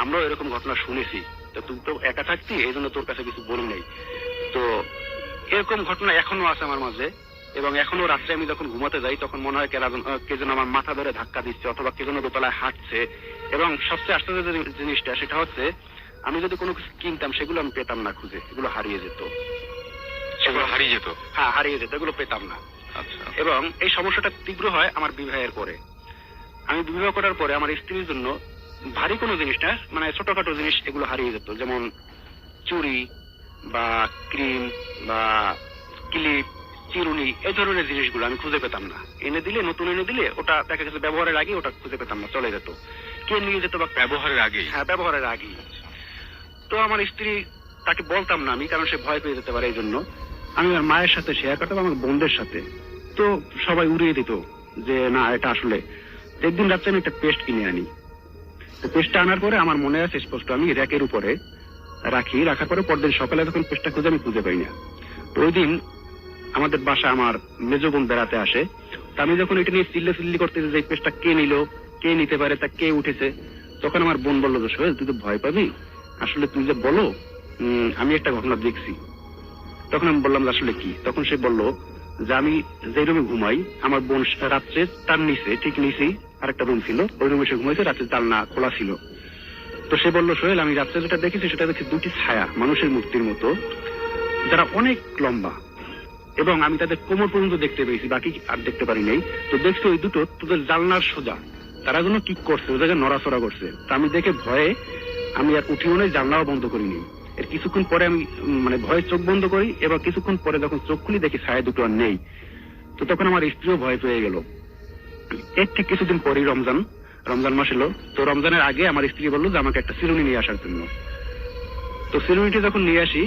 আমরাও এরকম ঘটনা শুনেছি, তো তুই তো একা থাকতি এই জন্য তোর কাছে কিছু বলি নাই। তো এরকম ঘটনা এখনো আছে আমার মাঝে, এবং এখনো রাত্রে আমি যখন ঘুমাতে যাই তখন মনে হয় কে যেন আমার মাথা ধরে ধাক্কা দিচ্ছে, অথবা কে যেন দোতলায় হাঁটছে। এবং সবচেয়ে আশ্চর্য যে জিনিসটা সেটা হচ্ছে আমি যদি কোনো কিছু কিনতাম সেগুলো আমি পেতাম না খুঁজে, এগুলো হারিয়ে যেত। সেগুলো হারিয়ে যেত? হ্যাঁ, হারিয়ে যেত, এগুলো পেতাম না। আচ্ছা। এবং এই সমস্যাটা তীব্র হয় আমার বিবাহের পরে। আমি বিবাহ করার পরে আমার স্ত্রীর জন্য ভারী কোনো জিনিস না, মানে ছোটখাটো জিনিস এগুলো হারিয়ে যেত, যেমন চুড়ি বা ক্রিম বা ক্লিপ, চিরুনি, এই ধরনের জিনিসগুলো আমি খুঁজে পেতাম না। নতুন এনে দিলে ওটা দেখা গেছে ব্যবহারের আগে ওটা খুঁজে পেতাম না, চলে যেত, কে নিয়ে যেত বা ব্যবহারের আগে। হ্যাঁ, ব্যবহারের আগেই। তো আমার স্ত্রী, তাকে বলতাম না আমি, কারণ সে ভয় পেয়ে যেতে পারে, এই জন্য আমি আমার মায়ের সাথে শেয়ার করতাম, আমার বোনদের সাথে। তো সবাই উড়িয়ে দিত যে না এটা আসলে। একদিন রাত্রে আমি একটা পেস্ট কিনে আনি, তো পেস্টটা আনার পরে আমার মনে আছে স্পষ্ট, আমি র্যাকের উপরে রাখার পরে পরদিন সকালে যখন পেস্টটা খুঁজে আমি খুঁজে পাই না। তো ওই দিন আমাদের বাসা আমার মেজ বোন বেড়াতে আসে, তো আমি যখন এটা নিয়ে চিল্লি করতেছি যে পেস্টটা কে নিল, কে নিতে পারে, তা কে উঠেছে, তখন আমার বোন বললো যে সোহেল তুই তো ভয় পাবি, আসলে তুই যে বলো আমি একটা ঘটনা দেখছি। তখন আমি বললাম যে আসলে কি? তখন সে বলল যে আমি যে রুমে ঘুমাই আমার বোন রাত্রে তার নিচে, ঠিক নিচেই আরেকটা রুম ছিল, ওই রুমে সে ঘুমাইছে, রাত্রে জানলা খোলা ছিল। তো সে বললো সোহেল আমি রাত্রে যেটা দেখেছি সেটা দেখছি দুটি ছায়া মানুষের মূর্তির মতো, যারা অনেক লম্বা, এবং আমি তাদের কোমর পর্যন্ত দেখতে পেয়েছি, বাকি আর দেখতে পারি নাই। তো দেখছি ওই দুটো তোদের জানলার সোজা, তারা যেন কি করছে, ওই জায়গায় নড়াচড়া করছে। তা আমি দেখে ভয়ে আমি আর উঠিও নাই, জানলাও বন্ধ করিনি। এর কিছুক্ষণ পরে আমি মানে ভয়ে চোখ বন্ধ করি, এবং কিছুক্ষণ পরে যখন চোখ খুলি দেখি ছায়া দুটো আর নেই। তো তখন আমার স্ত্রীও ভয় পেয়ে গেল। এর ঠিক কিছুদিন পরেই রমজান মাস এলো। তো রমজানের আগে আমার স্ত্রী বললো যে আমাকে একটা চিরুনি নিয়ে আসার জন্য। তো চিরুনিটা যখন নিয়ে আসি,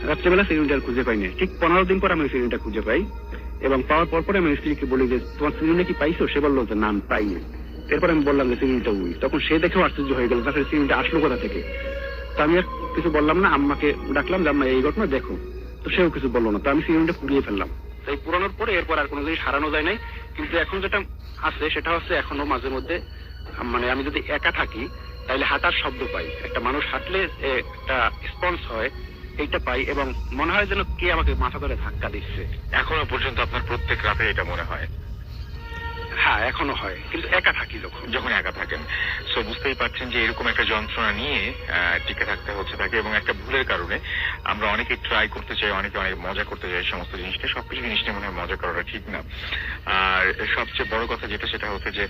রাত্রেবেলা চিরুনিটা খুঁজে পাই না। ঠিক 15 দিন পর আমি চিরুনিটা খুঁজে পাই, এবং পাওয়ার পরে আমি স্ত্রীকে বলি যে তোমার চিরুনি কি পাইছো? সে বললো যে না আমি পাইনি। এরপর আমি বললাম যে চিরুনিটা উই। তখন সে দেখেও আশ্চর্য হয়ে গেল, তাহলে চিরুনিটা আসলো কোথা থেকে। তো আমি কিছু বললাম না, আম্মাকে ডাকলাম যে আম্মা এই ঘটনা দেখো, তো সেও কিছু বললো না, তো আমি সিনেমাটা পুড়িয়ে ফেললাম। তাই পুরানোর পরে এরপর আর কোনো জিনিস হারানো যায় নাই, কিন্তু এখন যেটা আছে সেটা হচ্ছে এখনো মাঝে মধ্যে মানে আমি যদি একা থাকি তাহলে হাঁটার শব্দ পাই, একটা মানুষ হাঁটলে একটা রেসপন্স হয়, এইটা পাই এবং মনে হয় যেন কে আমাকে মাথা ধরে ধাক্কা দিচ্ছে। এখনো পর্যন্ত আপনার প্রত্যেক রাতে এটা মনে হয়? হ্যাঁ এখনো হয়, কিন্তু একা থাকি যখন একা থাকেন। সো বুঝতেই পারছেন যে এরকম একটা যন্ত্রণা নিয়ে টিকে থাকতে হচ্ছে তাকে, এবং একটা ভুলের কারণে আমরা অনেকে ট্রাই করতে চাই, অনেকে অনেক মজা করতে চাই সমস্ত জিনিসটা, সবকিছু জিনিস নিয়ে মনে হয় মজা করাটা ঠিক না। আর সবচেয়ে বড় কথা যেটা সেটা হচ্ছে যে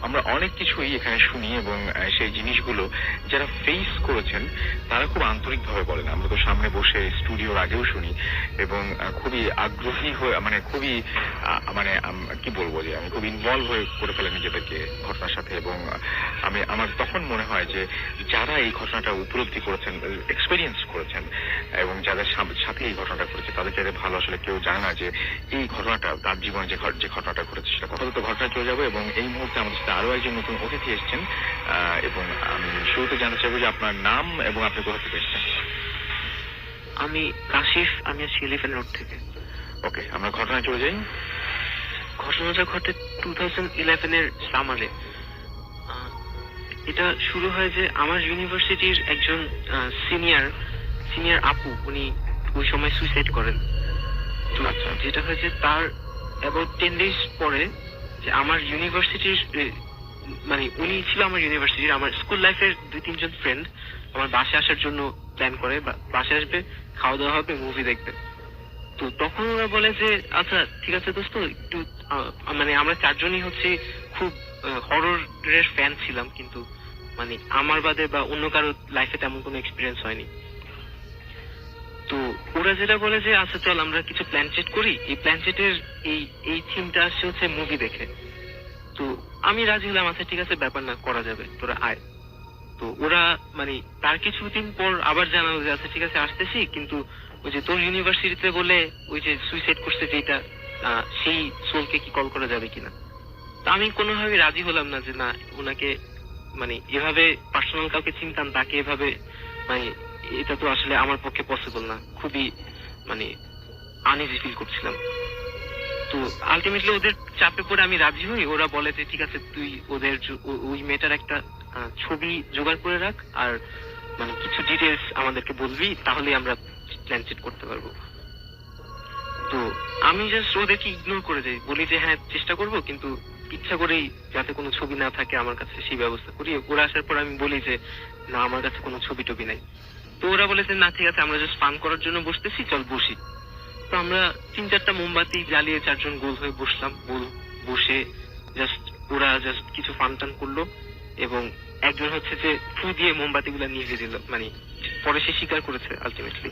আমরা অনেক কিছুই এখানে শুনি, এবং সেই জিনিসগুলো যারা ফেস করেছেন তারা খুব আন্তরিকভাবে বলেন। আমরা তো সামনে বসে স্টুডিওর আগেও শুনি, এবং খুবই আগ্রহী হয়ে মানে খুবই মানে কি বলবো যে আমি খুব ইনভলভ হয়ে করে ফেলে নিজেদেরকে ঘটনার সাথে, এবং আমার তখন মনে হয় যে যারা এই ঘটনাটা উপলব্ধি করেছেন, এক্সপেরিয়েন্স করেছেন, এবং যাদের সাথে এই ঘটনাটা ঘটেছে তাদের চাইতে ভালো আসলে কেউ জানে না যে এই ঘটনাটা তার জীবনে যে ঘটনাটা ঘটেছে সেটা কথা তো ঘটনায় চলে যাবো। এবং এই মুহূর্তে আমাদের সাথে আরো একজন নতুন অতিথি এসেছেন, এবং আমি শুরুতে জানতে চাইবো যে আপনার নাম এবং আপনি কোথা থেকে এসেছেন। আমি কাশিফ, আমি আসছি এলিফ্যান্ট রোড থেকে। ওকে, আমরা ঘটনায় চলে যাই। ঘটনাটা ঘটে 2011-এর সামারে। এটা শুরু হয় যে আমার ইউনিভার্সিটির একজন সিনিয়র আপু, উনি ওই সময় সুইসাইড করেন। তো যেটা হয়েছে তার অ্যাবাউট 10 days পরে যে আমার ইউনিভার্সিটির মানে উনি ছিল আমার ইউনিভার্সিটির, আমার স্কুল লাইফের 2-3 জন ফ্রেন্ড আমার বাসায় আসার জন্য প্ল্যান করে, বাসায় আসবে, খাওয়া দাওয়া হবে, মুভি দেখবে। তো তখন ওরা বলে যে আচ্ছা ঠিক আছে দোস্ত, একটু মানে আমরা 4জনই হচ্ছে খুব হররের ফ্যান ছিলাম, কিন্তু মানে আমার বাদে বা অন্য কারো লাইফে তেমন কোনো এক্সপিরিয়েন্স হয়নি। তো ওরা যেটা বলে যে আচ্ছা চল আমরা কিছু প্ল্যান চেট করি, এই প্ল্যান চেটের এই থিমটা আসছে হচ্ছে মুভি দেখে। তো আমি রাজি হলাম, আচ্ছা ঠিক আছে ব্যাপার না, করা যাবে, তোরা আয়। তো ওরা মানে তার কিছুদিন পর আবার জানালো যে আচ্ছা ঠিক আছে আসতেছি, কিন্তু ওই যে তোর ইউনিভার্সিটিতে বলে ওই যে সুইসাইড করছে যেটা, সেই সোলকে কি কল করা যাবে কিনা। তা আমি কোনোভাবে রাজি হলাম না যে না, ওনাকে মানে এভাবে পার্সোনাল কাউকে চিনতাম তাকে এভাবে মানে এটা তো আসলে আমার পক্ষে পসিবল না, খুবই মানে আনইজি ফিল করছিলাম। তো আলটিমেটলি ওদের চাপে পড়ে আমি রাজি হই। ওরা বলে যে ঠিক আছে তুই ওদের ওই মেয়েটার একটা ছবি জোগাড় করে রাখ, আর মানে কিছু ডিটেলস আমাদেরকে বলবি, তাহলে আমরা প্ল্যান সেট করতে পারবো। তো আমি জাস্ট ওদেরকে ইগনোর করে যাই, বলি যে হ্যাঁ চেষ্টা করব, কিন্তু ইচ্ছা করেই যাতে কোনো ছবি না থাকে আমার কাছে সেই ব্যবস্থা করি। ওরা আসার পর আমি বলি যে না আমার কাছে কোনো ছবি টবি নাই। তো ওরা বলেছে না ঠিক আছে আমরা জাস্ট ফান করার জন্য বসতেছি, চল বসি। তো আমরা 3-4টা মোমবাতি জ্বালিয়ে 4জন গোল হয়ে বসলাম, বসে জাস্ট ওরা জাস্ট কিছু ফান টান করলো, এবং একজন হচ্ছে যে ফু দিয়ে মোমবাতি গুলা নিভিয়ে দিল, মানে পরে সে স্বীকার করেছে আলটিমেটলি।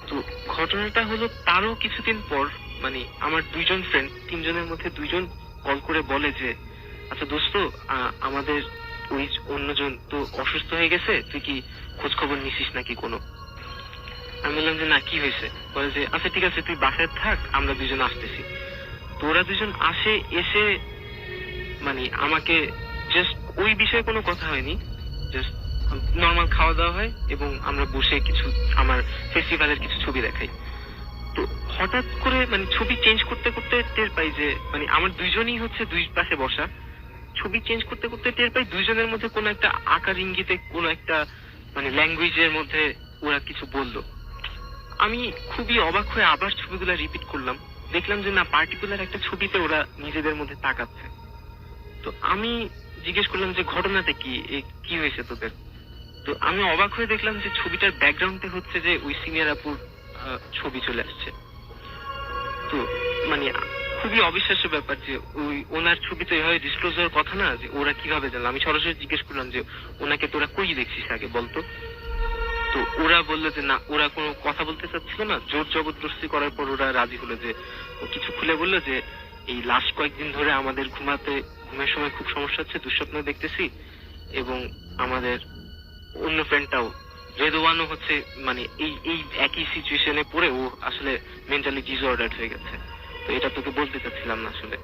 তো ঘটনাটা হলো তারও কিছুদিন পর মানে আমার 2জন ফ্রেন্ড, 3জনের মধ্যে 2জন কল করে বলে যে আচ্ছা দোস্ত আমাদের ওই অন্যজন তো অসুস্থ হয়ে গেছে, তুই কি খোঁজ খবর নিছিস নাকি কোনো। আমি বললাম যে না কি হয়েছে, বলে যে আচ্ছা ঠিক আছে তুই বাসায় থাক, আমরা 2জন আসতেছি। তো ওরা 2জন আসে, এসে মানে আমাকে জাস্ট ওই বিষয়ে কোনো কথা হয়নি, জাস্ট নর্মাল খাওয়া দাওয়া হয় এবং আমরা বসে কিছু আমার ফেস্টিভ্যালের কিছু ছবি দেখাই। তো হঠাৎ করে মানে ছবি চেঞ্জ করতে করতে টের পাই যে মানে আমার 2জনই হচ্ছে 2 পাশে বসা, ছবি চেঞ্জ করতে করতে টের পাই 2জনের মধ্যে কোনো একটা আকার ইঙ্গিতে কোনো একটা মানে ল্যাঙ্গুয়েজের মধ্যে ওরা কিছু বললো। আমি খুবই অবাক হয়ে আবার ছবিগুলো রিপিট করলাম, দেখলাম যে না পার্টিকুলার একটা ছবিতে ওরা নিজেদের মধ্যে তাকাচ্ছে। তো আমি জিজ্ঞেস করলাম যে ঘটনাটা কি হয়েছে তোদের। তো আমি অবাক হয়ে দেখলাম যে ছবিটার ব্যাকগ্রাউন্ডে হচ্ছে যে ওই সিনিয়র আপুর ছবি চলে আসছে। তো মানে খুবই অবিশ্বাস্য ব্যাপার যে ওই ওনার ছবি তো এভাবে ডিসক্লোজ হওয়ার কথা না, যে ওরা কিভাবে জানলো। আমি সরাসরি জিজ্ঞেস করলাম যে ওনাকে তোরা কই দেখছিস আগে বলতো। তো ওরা বললো যে না ওরা কোনো কথা বলতে চাচ্ছিল না, জোর জবরদস্তি করার পর ওরা রাজি হলো যে ও কিছু খুলে বললো যে এই লাস্ট কয়েকদিন ধরে আমাদের ঘুমের সময় খুব সমস্যা হচ্ছে, দুঃস্বপ্ন দেখতেছি, এবং আমাদের অন্য ফ্রেন্ডটাও রেদওয়ানও হচ্ছে মানে এই একই সিচুয়েশনে পড়ে ও আসলে মেন্টালি ডিসঅর্ডার্ড হয়ে গেছে। তো এটা তোকে বলতে চাচ্ছিলাম না আসলে।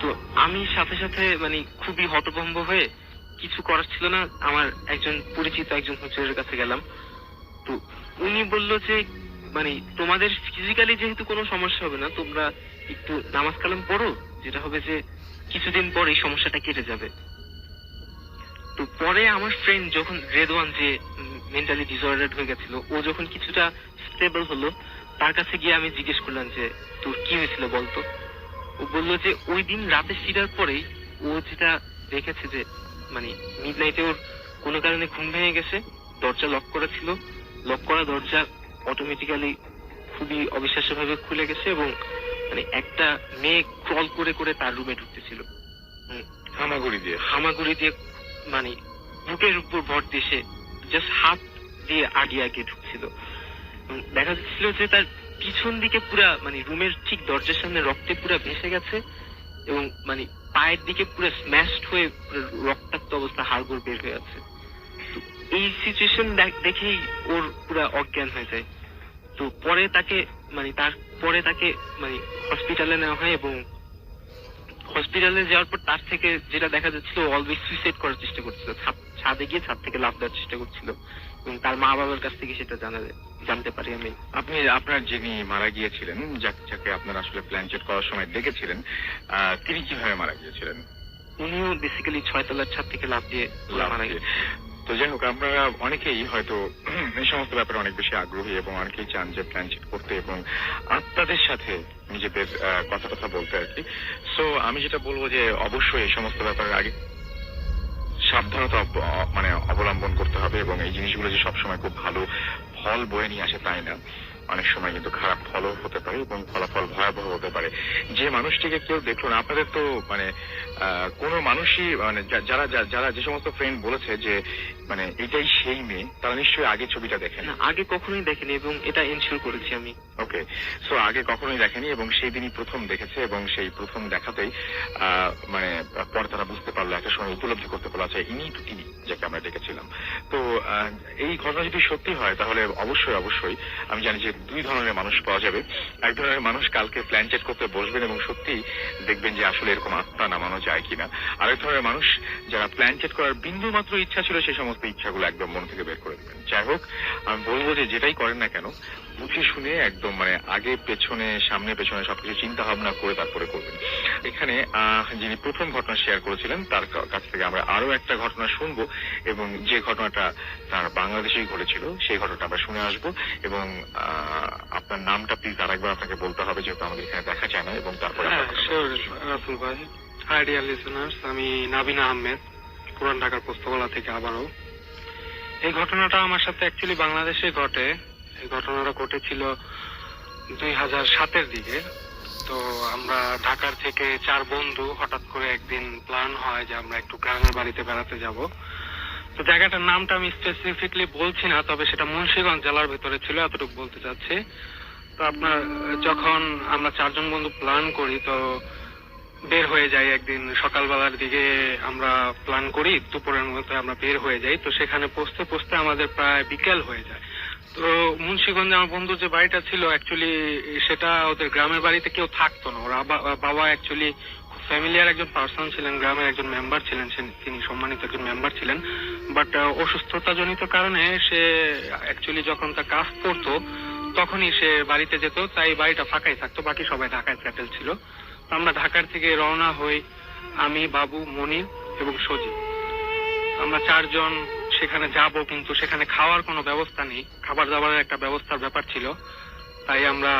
তো আমি সাথে সাথে মানে খুবই হতভম্ব হয়ে কিছু করার ছিল না, আমার একজন পরিচিত একজন হুজুরের কাছে গেলাম। তো উনি বললো যে মানে তোমাদের ফিজিক্যালি যেহেতু কোনো সমস্যা হবে না, তোমরা একটু নামাজ কালাম পড়ো, যেটা হবে যে কিছুদিন পরে এই সমস্যাটা কেটে যাবে। তো পরে আমার ফ্রেন্ড যখন রেদওয়ান, যে মেন্টালি ডিসঅর্ডার্ড হয়ে গেছিল, ও যখন কিছুটা স্টেবল হলো, তার কাছে গিয়ে আমি জিজ্ঞেস করলাম যে তোর কি হয়েছিল বলতো। ও বললো যে ওই দিন রাতে ফিরার পরেই ও যেটা দেখেছে যে মানে মিডনাইটে ওর কোনো কারণে ঘুম ভেঙে গেছে, দরজা লক করা ছিল, লক করা দরজা অটোমেটিক্যালি খুবই অবিশ্বাস্য ভাবে খুলে গেছে এবং মানে একটা মেয়ে ক্রল করে করে তার রুমে ঢুকতেছিল, হামাগুড়ি দিয়ে মানে বুকের উপর ভর দিয়ে সে জাস্ট হাত দিয়ে আগে আগে ঢুকছিল। দেখা যাচ্ছিল যে তার পিছন দিকে পুরা মানে রুমের ঠিক দরজার সামনে রক্তে পুরা ভেসে গেছে এবং মানে পায়ের দিকে পুরো স্ম্যাশড হয়ে রক্তাক্ত অবস্থা, হাড়গোড় বের হয়ে আছে। তো এই সিচুয়েশন দেখেই ওর পুরা অজ্ঞান হয়ে যায়। তো পরে তাকে মানে হসপিটালে নেওয়া হয় এবং হসপিটালে যাওয়ার পর তার থেকে যেটা দেখা যাচ্ছিল, অলওয়েজ সুইসাইড করার চেষ্টা করছিল, ছাদে গিয়ে ছাদ থেকে লাফ দেওয়ার চেষ্টা করছিল এবং তার মা বাবার কাছ থেকে সেটা জানতে পারি আমি। আপনি আপনার যিনি মারা গিয়েছিলেন, যাকে আপনারা আসলে প্ল্যান চেট করার সময় দেখেছিলেন, তিনি কিভাবে মারা গিয়েছিলেন? উনিও বেসিক্যালি 6 তলার ছাদ থেকে লাফ দিয়ে মারা গিয়েছিলেন। তো যাই হোক, আপনারা অনেকেই হয়তো এই সমস্ত ব্যাপারে অনেক বেশি আগ্রহী এবং অনেকেই চান যে প্ল্যান চেট করতে এবং আত্মাদের সাথে নিজেদের কথা বলতে আর কি। সো আমি যেটা বলবো যে অবশ্যই এই সমস্ত ব্যাপারে আগে সাবধানতা মানে অবলম্বন করতে হবে এবং এই জিনিসগুলো যে সবসময় খুব ভালো ফল বয়ে নিয়ে আসে তাই না, অনেক সময় কিন্তু খারাপ ফলও হতে পারে এবং ফলাফল ভয়াবহ হতে পারে। যে মানুষটিকে কেউ দেখলো না, আপনাদের তো মানে কোনো মানুষই মানে যারা যে সমস্ত ফ্রেন্ড বলেছে যে মানে এটাই সেই মেয়ে, তারা নিশ্চয়ই আগে ছবিটা দেখেন? আগে কখনোই দেখেনি এবং এটা এনশিওর করেছি আমি। ওকে, সো আগে কখনোই দেখেনি এবং সেই দিনই প্রথম দেখেছে এবং সেই প্রথম দেখাতেই মানে পরে তারা বুঝতে পারলো, একটা সময় উপলব্ধি করতে পারলো আচ্ছা ইনি তো তিনি যাকে আমরা দেখেছিলাম। তো এই ঘটনা যদি সত্যি হয় তাহলে অবশ্যই আমি জানি যে দুই ধরনের মানুষ পাওয়া যাবে। এক ধরনের মানুষ কালকে প্ল্যান চেট করতে বসবেন এবং সত্যি দেখবেন যে আসলে এরকম আত্মা নামানো যায় কিনা। আরেক ধরনের মানুষ যারা প্ল্যান চেট করার বিন্দু মাত্র ইচ্ছা ছিল সেই সমস্ত ইচ্ছাগুলো একদম মন থেকে বের করে দেবেন। যাই হোক, আমি বলবো যে যেটাই করেন না কেন বুঝে শুনে একদম মানে আগে পেছনে সামনে পেছনে সবকিছু চিন্তা ভাবনা করে তারপরে করবেন। এখানে যিনি প্রথম ঘটনা শেয়ার করেছিলেন তার কাছ থেকে আমরা আরো একটা ঘটনা শুনবো এবং যে ঘটনাটা তার বাংলাদেশেই ঘটেছিল সেই ঘটনাটা আমরা শুনে আসবো এবং আপনার নামটা প্লিজ আরেকবার আপনাকে বলতে হবে যেহেতু আমাদের এখানে দেখা যায় না এবং তারপরে রাসুল ভাই, হাই ডিয়ার লিসেনার্স, আমি নাবিনা আহমেদ, পুরান ঢাকার পোস্তগোলা থেকে আবারও। এই ঘটনাটা আমার সাথে অ্যাকচুয়ালি বাংলাদেশে ঘটে। এই ঘটনাটা ঘটেছিল 2007-এর দিকে। তো আমরা ঢাকার থেকে 4 বন্ধু হঠাৎ করে একদিন প্ল্যান হয় যে আমরা একটু গ্রামের বাড়িতে বেড়াতে যাব। তো জায়গাটার নামটা আমি স্পেসিফিকলি বলছি না, তবে সেটা মুন্সিগঞ্জ জেলার ভেতরে ছিল, এতটুকু বলতে চাচ্ছি। তো আপনার যখন আমরা 4 জন বন্ধু প্ল্যান করি তো বের হয়ে যাই, একদিন সকালবেলার দিকে আমরা প্ল্যান করি, দুপুরের মধ্যে আমরা বের হয়ে যাই। তো সেখানে পৌঁছতে আমাদের প্রায় বিকেল হয়ে যায়। তো মুন্সিগঞ্জে আমার বন্ধু যে বাড়িটা ছিল অ্যাকচুয়ালি সেটা ওদের গ্রামের বাড়িতে কেউ থাকতো না। ওরা বাবা অ্যাকচুয়ালি খুব ফ্যামিলিয়ার একজন পার্সন ছিলেন, গ্রামের একজন মেম্বার ছিলেন, তিনি সম্মানিত একজন মেম্বার ছিলেন। বাট অসুস্থতা জনিত কারণে সে অ্যাকচুয়ালি যখন তার কাজ করতো তখনই সে বাড়িতে যেত, তাই বাড়িটা ফাঁকাই থাকতো, বাকি সবাই ঢাকায় সেটেল ছিল। আমরা ঢাকার থেকে রওনা হই, আমি, বাবু, মনির এবং সজীব। আমরা 4 জন সেখানে যাব, কিন্তু সেখানে খাওয়ার কোনো ব্যবস্থা নেই, খাবার দাবারের একটা ব্যবস্থার ব্যাপার ছিল। তাই আমরা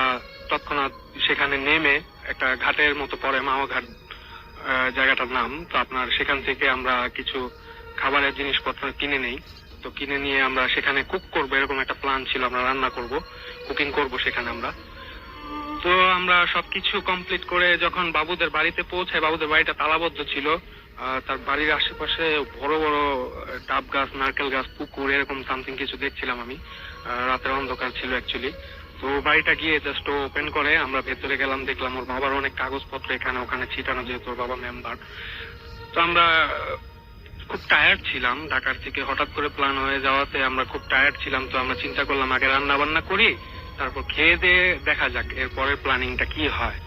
তৎক্ষণাৎ সেখানে নেমে একটা ঘাটের মতো পড়ে, মাওয়া ঘাট জায়গাটার নাম। তো আপনার সেখান থেকে আমরা কিছু খাবারের জিনিসপত্র কিনে নেই। তো কিনে নিয়ে আমরা সেখানে কুক করবো, এরকম একটা প্ল্যান ছিল, আমরা রান্না করব, কুকিং করব সেখানে আমরা। তো আমরা সবকিছু কমপ্লিট করে যখন বাবুদের বাড়িতে পৌঁছাই, বাবুদের বাড়িটা তালাবদ্ধ ছিল। তার বাড়ির আশেপাশে বড় বড় ডাব গাছ, নারকেল গাছ, পুকুর, এরকম সামথিং কিছু দেখছিলাম আমি। রাতের অন্ধকার ছিল অ্যাকচুয়ালি। তো বাড়িটা গিয়ে জাস্ট ওপেন করে আমরা ভেতরে গেলাম, দেখলাম ওর বাবার অনেক কাগজপত্র এখানে ওখানে ছিটানো, যেহেতু ওর বাবা মেম্বার। তো আমরা খুব টায়ার্ড ছিলাম, ঢাকার থেকে হঠাৎ করে প্ল্যান হয়ে যাওয়াতে আমরা খুব টায়ার্ড ছিলাম। তো আমরা চিন্তা করলাম আগে রান্না বান্না করি, তারপর খেয়ে দিয়ে দেখা যাক এরপরের প্ল্যানিংটা কি হয়।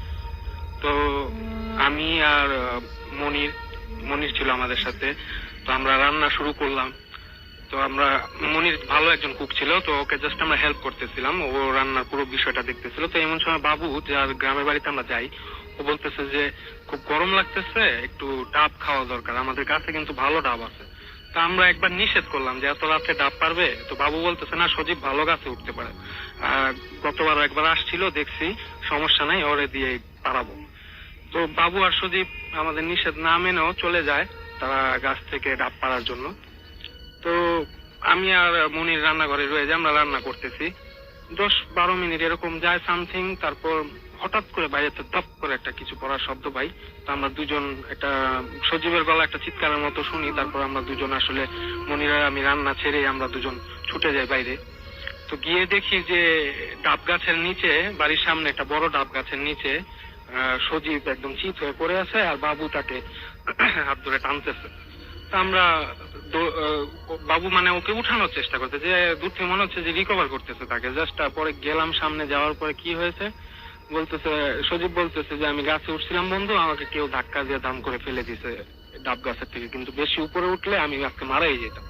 তো আমি আর মনির ছিল আমাদের সাথে। তো আমরা রান্না শুরু করলাম। তো আমরা, মনির ভালো একজন কুক ছিল, তো ওকে জাস্ট আমরা হেল্প করতেছিলাম, ও রান্নার পুরো বিষয়টা দেখতেছিল। তো এমন সময় বাবু, যার গ্রামের বাড়িতে আমরা যাই, ও বলতেছে যে খুব গরম লাগতেছে, একটু ডাব খাওয়া দরকার, আমাদের কাছে কিন্তু ভালো ডাব আছে। তা আমরা একবার নিষেধ করলাম যে এত রাতে ডাব পারবে? তো বাবু বলতেছে না, সজীব ভালো গাছে উঠতে পারে, গতবার একবার আসছিল, দেখছি সমস্যা নাই, ওরে দিয়ে পারাবো। তো বাবু আর সজীব আমাদের নিষেধ না মেনেও চলে যায় তারা গাছ থেকে ডাব পাড়ার জন্য। তো আমি আর মনির রান্নাঘরে রয়ে যাই, আমরা রান্না করতেছি। 10-12 মিনিট এরকম যায় সামথিং, তারপর হঠাৎ করে বাইরেতে টপ করে একটা কিছু পড়ার শব্দ পাই। তো আমরা দুজন, একটা সজীবের গলা একটা চিৎকারের মতো শুনি। তারপর আমরা দুজন আসলে, মনির আর আমি রান্না ছেড়ে আমরা দুজন ছুটে যাই বাইরে। তো গিয়ে দেখি যে ডাব গাছের নিচে, বাড়ির সামনে একটা বড় ডাব গাছের নিচে সজীব একদম চিত হয়ে পড়ে আছে, আর বাবু তাকে হাত ধরে টানতেছে। তা আমরা বাবু মানে ওকে উঠানোর চেষ্টা করতে, যে দূর থেকে মনে হচ্ছে যে রিকভার করতেছে তাকে। জাস্ট পরে গেলাম সামনে, যাওয়ার পরে কি হয়েছে বলতেছে, সজীব বলতেছে যে আমি গাছে উঠছিলাম বন্ধু, আমাকে কেউ ধাক্কা দিয়ে দাম করে ফেলে দিছে ডাব গাছের থেকে, কিন্তু বেশি উপরে উঠলে আমি আজকে মারাই যেতাম।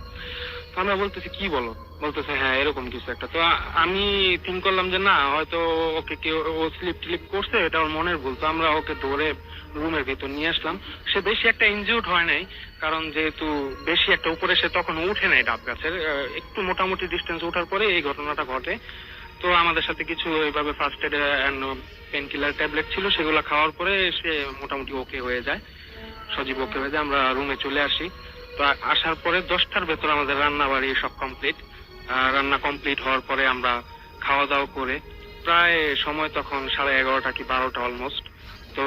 আমরা বলতেছি কি বলো, বলতেছে হ্যাঁ এরকম কিছু একটা। তো আমি থিঙ্ক করলাম যে না, হয়তো ওকে কেউ, ও স্লিপ টিলিপ করছে, এটা ওর মনের ভুল। তো আমরা ওকে ধরে রুমের ভেতর নিয়ে আসলাম। সে বেশি একটা ইনজিউর্ড হয় নাই, কারণ যেহেতু বেশি একটা উপরে সে তখন উঠে নাই ডাব গাছের, একটু মোটামুটি ডিস্টেন্স ওঠার পরে এই ঘটনাটা ঘটে। তো আমাদের সাথে কিছু এইভাবে first aid and painkiller tablet ছিল, সেগুলো খাওয়ার পরে সে মোটামুটি ওকে হয়ে যায়, সজীব ওকে হয়ে যায়। আমরা রুমে চলে আসি। তো আসার পরে 10টার ভেতর আমাদের রান্না বাড়ি সব কমপ্লিট। রান্না কমপ্লিট হওয়ার পরে আমরা খাওয়া দাওয়া করে প্রায় সময় তখন 11:30 কি 12টা অলমোস্ট। তো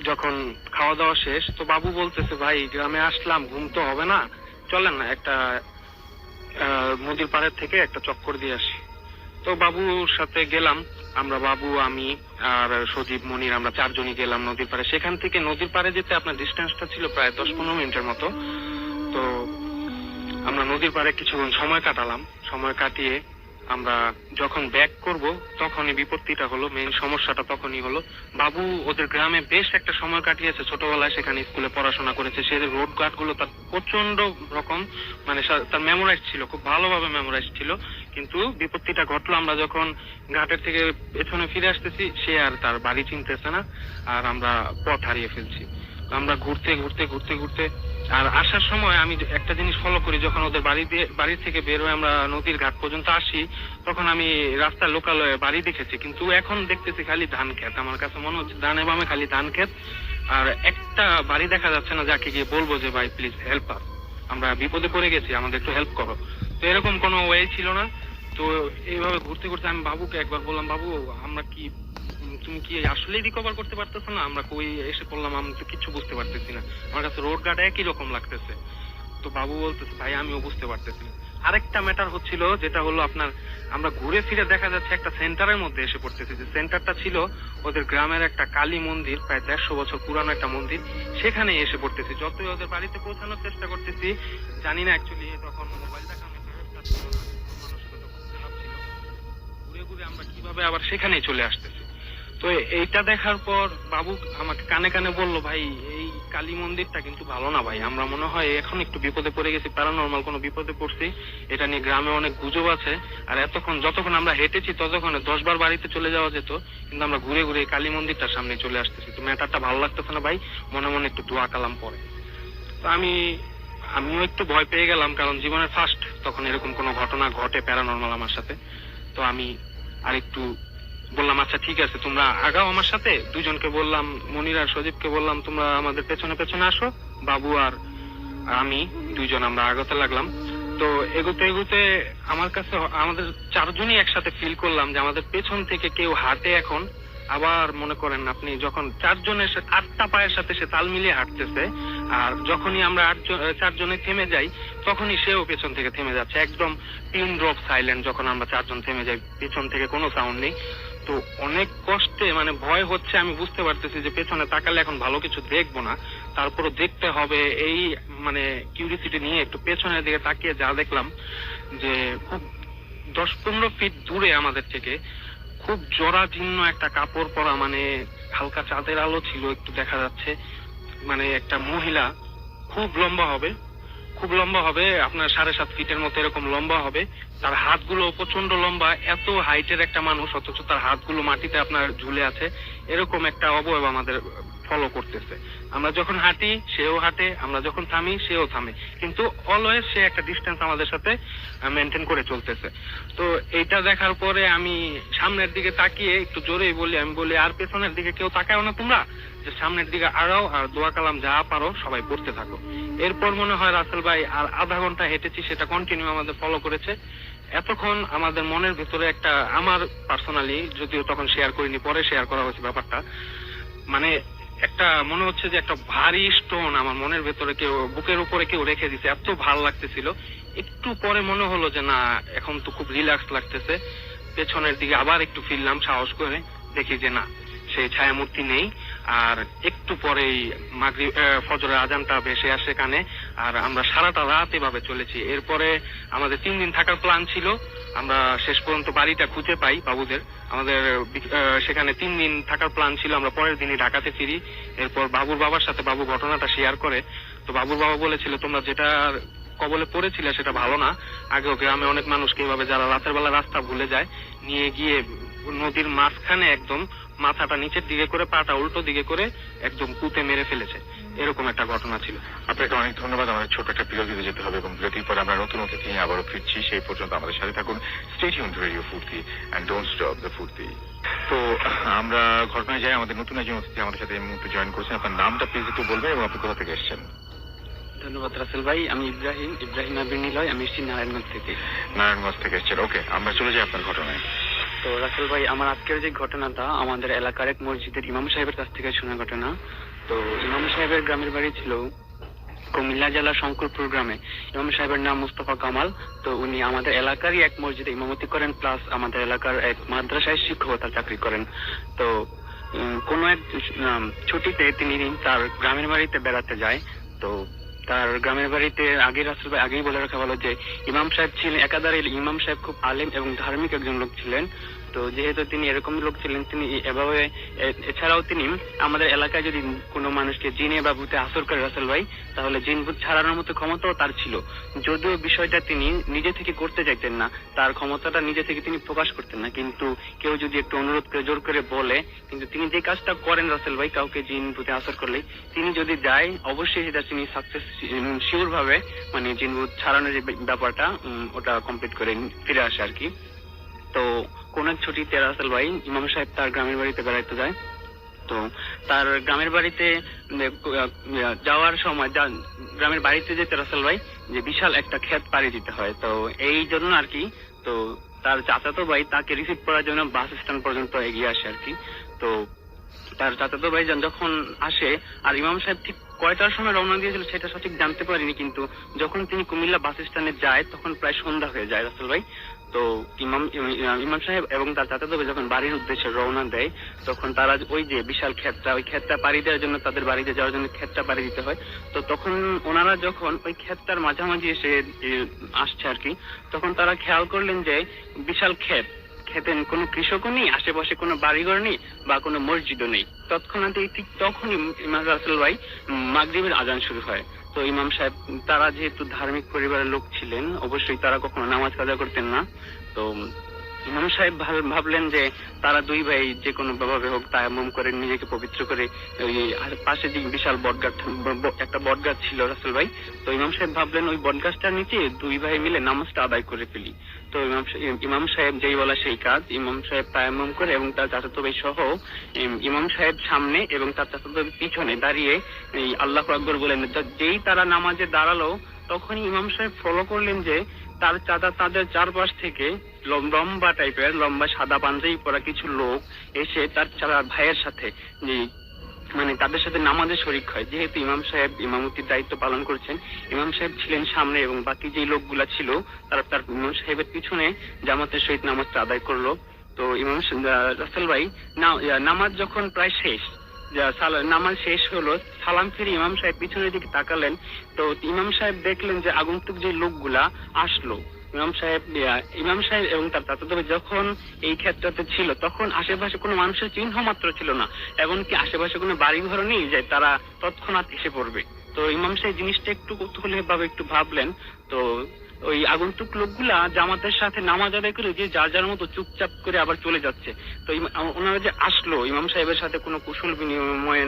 যখন খাওয়া দাওয়া শেষ, তো বাবু বলতেছে ভাই গ্রামে আসলাম, ঘুম তো হবে না, চলেন না একটা নদীর পাড়ের থেকে একটা চক্কর দিয়ে আসি। তো বাবুর সাথে গেলাম আমরা, বাবু, আমি আর সজীব, মনির, আমরা 4 জনই গেলাম নদীর পাড়ে। সেখান থেকে নদীর পাড়ে যেতে আপনার ডিস্টেন্সটা ছিল প্রায় 10-15 মিনিটের মতো। তো আমরা নদীর পাড়ে কিছুক্ষণ সময় কাটালাম। সময় কাটিয়ে আমরা যখন ব্যাক করব তখনই বিপত্তিটা হলো, মেইন সমস্যাটা তখনই হলো। বাবু ওদের গ্রামে বেশ একটা সময় কাটিয়েছে ছোটবেলায়, সেখানে স্কুলে পড়াশোনা করেছে, সে রোড গার্ড গুলো তার প্রচন্ড রকম মানে তার মেমোরাইজ ছিল, খুব ভালোভাবে মেমোরাইজ ছিল। কিন্তু বিপত্তিটা ঘটলো আমরা যখন ঘাটের থেকে পেছনে ফিরে আসতেছি, সে আর তার বাড়ি চিনতেছে না, আর আমরা পথ হারিয়ে ফেলছি। আমরা ঘুরতে ঘুরতে ঘুরতে ঘুরতে, আর আসার সময় আমি একটা জিনিস ফলো করি, যখন ওদের বাড়ি থেকে বের হয়ে আমরা নদীর ঘাট পর্যন্ত আসি, তখন আমি রাস্তার লোকালয়ে বাড়ি দেখেছি, কিন্তু এখন দেখতেছি খালি ধান ক্ষেত। আমার কাছে মনে হচ্ছে ডানে বামে খালি ধান ক্ষেত, আর একটা বাড়ি দেখা যাচ্ছে না যাকে গিয়ে বলবো যে ভাই প্লিজ হেল্প আস, আমরা বিপদে পড়ে গেছি, আমাদের একটু হেল্প করো। তো এরকম কোনো ওয়ে ছিল না। তো এইভাবে ঘুরতে ঘুরতে আমি বাবুকে একবার বললাম, বাবু আমরা কি, তুমি কি আসলেই রিকভার করতে পারতেছো না? আমরা কই এসে পড়লাম, আমি তো কিছু বুঝতে পারতেছি না, আমার কাছে রোড গার্ড একই রকম লাগতেছে। তো বাবু বলতেছে ভাই আমিও বুঝতে পারতেছি না। আরেকটা ম্যাটার হচ্ছিল, যেটা হলো আপনার, আমরা ঘুরে ফিরে দেখা যাচ্ছে একটা সেন্টারের মধ্যে এসে পড়তেছি, যে সেন্টারটা ছিল ওদের গ্রামের একটা কালী মন্দির, প্রায় 150 বছর পুরানো একটা মন্দির, সেখানে এসে পড়তেছি। যতই ওদের বাড়িতে পৌঁছানোর চেষ্টা করতেছি, জানি না অ্যাকচুয়ালি তখন মোবাইল দেখা মানসিকতা খুব খারাপ ছিল, ঘুরে ঘুরে আমরা কিভাবে আবার সেখানেই চলে আসতেছি। তো এইটা দেখার পর বাবু আমাকে কানে কানে বলল, ভাই এই কালী মন্দিরটা কিন্তু ভালো না ভাই, আমরা মনে হয় এখন একটু বিপদে পড়ে গেছি, প্যারানরমাল কোনো বিপদে পড়ছি, এটা নিয়ে গ্রামে অনেক গুজব আছে। আর যতক্ষণ আমরা হেঁটেছি ততক্ষণ 10 বার বাড়িতে চলে যাওয়া যেত, কিন্তু আমরা ঘুরে ঘুরে কালী মন্দিরটার সামনে চলে আসতেছি। তো ম্যাটারটা ভালো লাগতেছে না ভাই, মনে মনে একটু দোয়া কালাম পরে। তো আমিও একটু ভয় পেয়ে গেলাম, কারণ জীবনের ফার্স্ট তখন এরকম কোনো ঘটনা ঘটে প্যারানরমাল আমার সাথে। তো আমি আরেকটু বললাম আচ্ছা ঠিক আছে তোমরা আগাও আমার সাথে, দুজনকে বললাম, মনির আর সজীবকে বললাম তোমরা আমাদের পেছনে পেছনে আসো। বাবু আর আমি দুইজন আমরা আগাতে লাগলাম। তো এগোতে এগোতে আমার কাছে আমাদের 4 জনই একসাথে ফিল করলাম যে আমাদের পেছন থেকে কেউ হাঁটে এখন। আবার মনে করেন আপনি যখন 4 জনের 8টা পায়ের সাথে সে তাল মিলিয়ে হাঁটতেছে, আর যখনই আমরা 4 জনে থেমে যাই তখনই সেও পেছন থেকে থেমে যাচ্ছে, একদম পিন ড্রপ সাইলেন্ট। যখন আমরা 4 জন থেমে যাই পেছন থেকে কোনো সাউন্ড নেই। তো অনেক কষ্টে, মানে ভয় হচ্ছে, আমি বুঝতে পারতেছি যে পেছনে তাকালে এখন ভালো কিছু দেখবো না, তারপরও দেখতে হবে, এই মানে কিউরিসিটি নিয়ে একটু পেছনের দিকে তাকিয়ে যা দেখলাম যে খুব 10-15 ফিট দূরে আমাদের থেকে খুব জরাজীর্ণ একটা কাপড় পরা, মানে হালকা চাঁদের আলো ছিল একটু দেখা যাচ্ছে, মানে একটা মহিলা, খুব লম্বা হবে, খুব লম্বা হবে, আপনার 7.5 ফিটের মতো এরকম লম্বা হবে। তার হাতগুলো প্রচন্ড লম্বা, এত হাইটের একটা মানুষ অথচ তার হাতগুলো মাটিতে আপনার ঝুলে আছে, এরকম একটা অবয়ব আমাদের ফলো করতেছে। আমরা যখন হাঁটি সেও হাঁটে, আমরা যখন থামি সেও থামে, কিন্তু অলওয়েজ সে একটা ডিস্টেন্স আমাদের সাথে মেনটেন করে চলতেছে। তো এইটা দেখার পরে আমি সামনের দিকে তাকিয়ে একটু জোরেই বলি, আমি বলি আর পেছনের দিকে কেউ তাকাও না তোমরা, যে সামনের দিকে আগাও আর দোয়া কালাম যা পারো সবাই পড়তে থাকো। এরপর মনে হয় রাসেল ভাই আর আধা ঘন্টা হেঁটেছি, সেটা কন্টিনিউ আমাদের ফলো করেছে। এতক্ষণ আমাদের মনের ভিতরে একটা, আমার পার্সোনালি যদিও তখন শেয়ার করিনি, পরে শেয়ার করা হয়েছে ব্যাপারটা, মানে একটা মনে হচ্ছে যে একটা ভারী স্টোন আমার মনের ভেতরে কেউ, বুকের উপরে কেউ রেখে দিছে, এত ভালো লাগতেছিল। একটু পরে মনে হলো যে না, এখন তো খুব রিল্যাক্স লাগতেছে। পেছনের দিকে আবার একটু ফিরলাম সাহস করে, দেখি যে না, সেই ছায়ামূর্তি নেই। আর একটু পরেই ফজরের আজানটা ভেসে আসে কানে, আর আমরা সারাটা রাত এভাবে চলেছি। এরপরে আমাদের 3 দিন থাকার প্ল্যান ছিল, আমরা শেষ পর্যন্ত বাড়িটা খুঁজে পাই বাবুদের। আমাদের সেখানে 3 দিন থাকার প্ল্যান ছিল, আমরা পরের দিনই ঢাকাতে ফিরি। এরপর বাবুর বাবার সাথে বাবু ঘটনাটা শেয়ার করে। তো বাবুর বাবা বলেছিল, তোমরা যেটা কবলে পড়েছিলে সেটা ভালো না। আগেও গ্রামে অনেক মানুষকে এভাবে যারা রাতের বেলা রাস্তা ভুলে যায়, নিয়ে গিয়ে নদীর মাঝখানে একদম মাথাটা নিচের দিকে করে, পাটা উল্টো দিকে করে একদম পুঁতে মেরে ফেলেছে, এরকম একটা ঘটনা ছিল। আপনাকে অনেক ধন্যবাদ। আমাদের ছোট একটা বিরতিতে যেতে হবে এবং বিরতির পরে আমরা নতুন অতিথি নিয়ে আবারও ফিরছি। সেই পর্যন্ত আমাদের সাথে থাকুন। স্টে টিউনড টু রেডিও ফুর্তি এন্ড ডোন্ট স্টপ দ্য ফুর্তি। তো আমরা ঘটনায় যাই, আমাদের নতুন একজন অতিথি আমাদের সাথে এই মুহূর্তে জয়েন করছেন। আপনার নামটা প্লিজ একটু বলবেন এবং আপনি কোথা থেকে এসেছেন? ধন্যবাদ রাসেল ভাই, আমি ইব্রাহিম আবির নিলয়, আমি এসেছি নারায়ণগঞ্জ থেকে। নারায়ণগঞ্জ থেকে এসেছেন, ওকে। আমরা চলে যাই আপনার ঘটনায়। তো রাসেল ভাই, আমার আজকের যে ঘটনাটা আমাদের এলাকার এক মসজিদের ইমাম সাহেবের কাছ থেকে শোনা ঘটনা। তো ইমাম সাহেবের গ্রামের বাড়ি ছিল কুমিল্লা জেলার শঙ্করপুর গ্রামে। ইমাম সাহেবের নাম মুস্তফা কামাল। তো উনি আমাদের এলাকারই এক মসজিদে ইমামতি করেন, প্লাস আমাদের এলাকার এক মাদ্রাসায় শিক্ষকতার চাকরি করেন। তো কোনো এক ছুটিতে তিনি তার গ্রামের বাড়িতে বেড়াতে যায়। তো তার গ্রামের বাড়িতে আগে রাসেল ভাই আগেই বলে রাখা ভালো যে ইমাম সাহেব ছিলেন একাধারে, ইমাম সাহেব খুব আলেম এবং ধার্মিক একজন লোক ছিলেন। তো যেহেতু তিনি এরকম লোক ছিলেন, তিনি এভাবে, এছাড়াও তিনি আমাদের এলাকায় যদি কোনো মানুষকে জিনে বা ভূতে আসর করে রাসেল ভাই, তাহলে জিন ভূত ছাড়ানোর মতো ক্ষমতাও তার ছিল। যদিও বিষয়টা তিনি নিজে থেকে করতে চাইতেন না, তার ক্ষমতাটা নিজে থেকে তিনি প্রকাশ করতেন না, কিন্তু কেউ যদি একটু অনুরোধ করে জোর করে বলে, কিন্তু তিনি যে কাজটা করেন রাসেল ভাই, কাউকে জিন ভূতে আসর করলে তিনি যদি যায়, অবশ্যই সেটা তিনি সাকসেস শিওর ভাবে, মানে জিন ভূত ছাড়ানোর যে ব্যাপারটা ওটা কমপ্লিট করে ফিরে আসে আর কি। তো কোন এক ছুটিতে রাসেল ভাই ইমাম সাহেব তার গ্রামের বাড়িতে বেড়াইতে যায়। তো তার গ্রামের বাড়িতে যাওয়ার সময়, গ্রামের বাড়িতে যেতে রাসেল ভাই যে বিশাল একটা ক্ষেত পাড়ি দিতে হয়। তো এই জন্য আর কি, তো তার চাচাতো ভাই তাকে রিসিভ করার জন্য বাস স্ট্যান্ড পর্যন্ত এগিয়ে আসে আর কি। তো তার চাচাতো ভাই যখন আসে, আর ইমাম সাহেব ঠিক কয়টার সময় রওনা দিয়েছিল সেটা সঠিক জানতে পারিনি, কিন্তু যখন তিনি কুমিল্লা বাস স্ট্যান্ডে যায় তখন প্রায় সন্ধ্যা হয়ে যায় রাসেল ভাই। তো ইমাম সাহেব এবং তার চাচাতো ভাই যখন বাড়ির উদ্দেশ্যে রওনা দেয়, তখন তারা ওই যে বিশাল ক্ষেতটা, ওই ক্ষেতটা পাড়ি দেওয়ার জন্য, তাদের বাড়িতে যাওয়ার জন্য ক্ষেতটা পাড়ি দিতে হয়। তো তখন ওনারা যখন ওই ক্ষেতটার মাঝামাঝি এসে আসছে আর কি, তখন তারা খেয়াল করলেন যে বিশাল খেতে কোনো কৃষকও নেই, আশেপাশে কোনো বাড়িঘর নেই বা কোনো মসজিদও নেই। তৎক্ষণাৎ ঠিক তখনই ইমাম রাসেল ভাই মাগরিবের আজান শুরু হয়। তো ইমাম সাহেব, তারা যেহেতু ধার্মিক পরিবারের লোক ছিলেন, অবশ্যই তারা কখনো নামাজ কাজা করতেন না। তো ইমাম সাহেব ভাবলেন যে তারা দুই ভাই যে কোনো ভাবে হোক তায়াম্মুম করে নিজেকে পবিত্র করে, ওই পাশে যে বিশাল একটা বটগাছ ছিল রাসেল ভাই, তো ইমাম সাহেব ভাবলেন ওই বটগাছটার নিচে দুই ভাই মিলে নামাজটা আদায় করে ফেলি। তো ইমাম সাহেব যেই বলা সেই কাজ, ইমাম সাহেব তায়াম্মুম করে এবং তার চাচাতো ভাই সহ ইমাম সাহেব সামনে এবং তার চাচাতো ভাই পিছনে দাঁড়িয়ে এই আল্লাহু আকবার বলেন। যেই তারা নামাজে দাঁড়ালো, তখনই ইমাম সাহেব ফলো করলেন যে তার তাদের চারপাশ থেকে লম্বা টাইপের, লম্বা সাদা পাঞ্জাবি পরা কিছু লোক এসে তার ভাইয়ের সাথে, মানে তাদের সাথে নামাজে শরিক হয়। যেহেতু ইমাম সাহেব ইমামতির দায়িত্ব পালন করছেন, ইমাম সাহেব ছিলেন সামনে এবং বাকি যে লোকগুলা ছিল তারা তার ইমাম সাহেবের পিছনে জামাতের সহিত নামাজটা আদায় করলো। তো ইমাম রাসেল ভাই নামাজ যখন প্রায় শেষ, নামাজ শেষ হলো, সালাম ফিরে ইমাম সাহেব পিছনের দিকে তাকালেন। তো ইমাম সাহেব দেখলেন যে আগন্তুক যে লোকগুলা আসলো, ইমাম সাহেব এবং তার চাচাতো ভাই যখন এই ক্ষেত্রতে ছিল, তখন আশেপাশে কোনো মানুষের চিহ্ন মাত্র ছিল না, এমনকি আশেপাশে কোনো বাড়ি ঘর নেই যে তারা তৎক্ষণাৎ এসে পড়বে। তো ইমাম সাহেব জিনিসটা একটু কৌতূহলী ভাবে একটু ভাবলেন। তো ওই আগন্তুক লোকগুলা জামাতের সাথে নামাজ আদায় করে যে যার যার মতো চুপচাপ করে আবার চলে যাচ্ছে। তো ওনারা যে আসলো ইমাম সাহেবের সাথে কোনো কুশল বিনিময়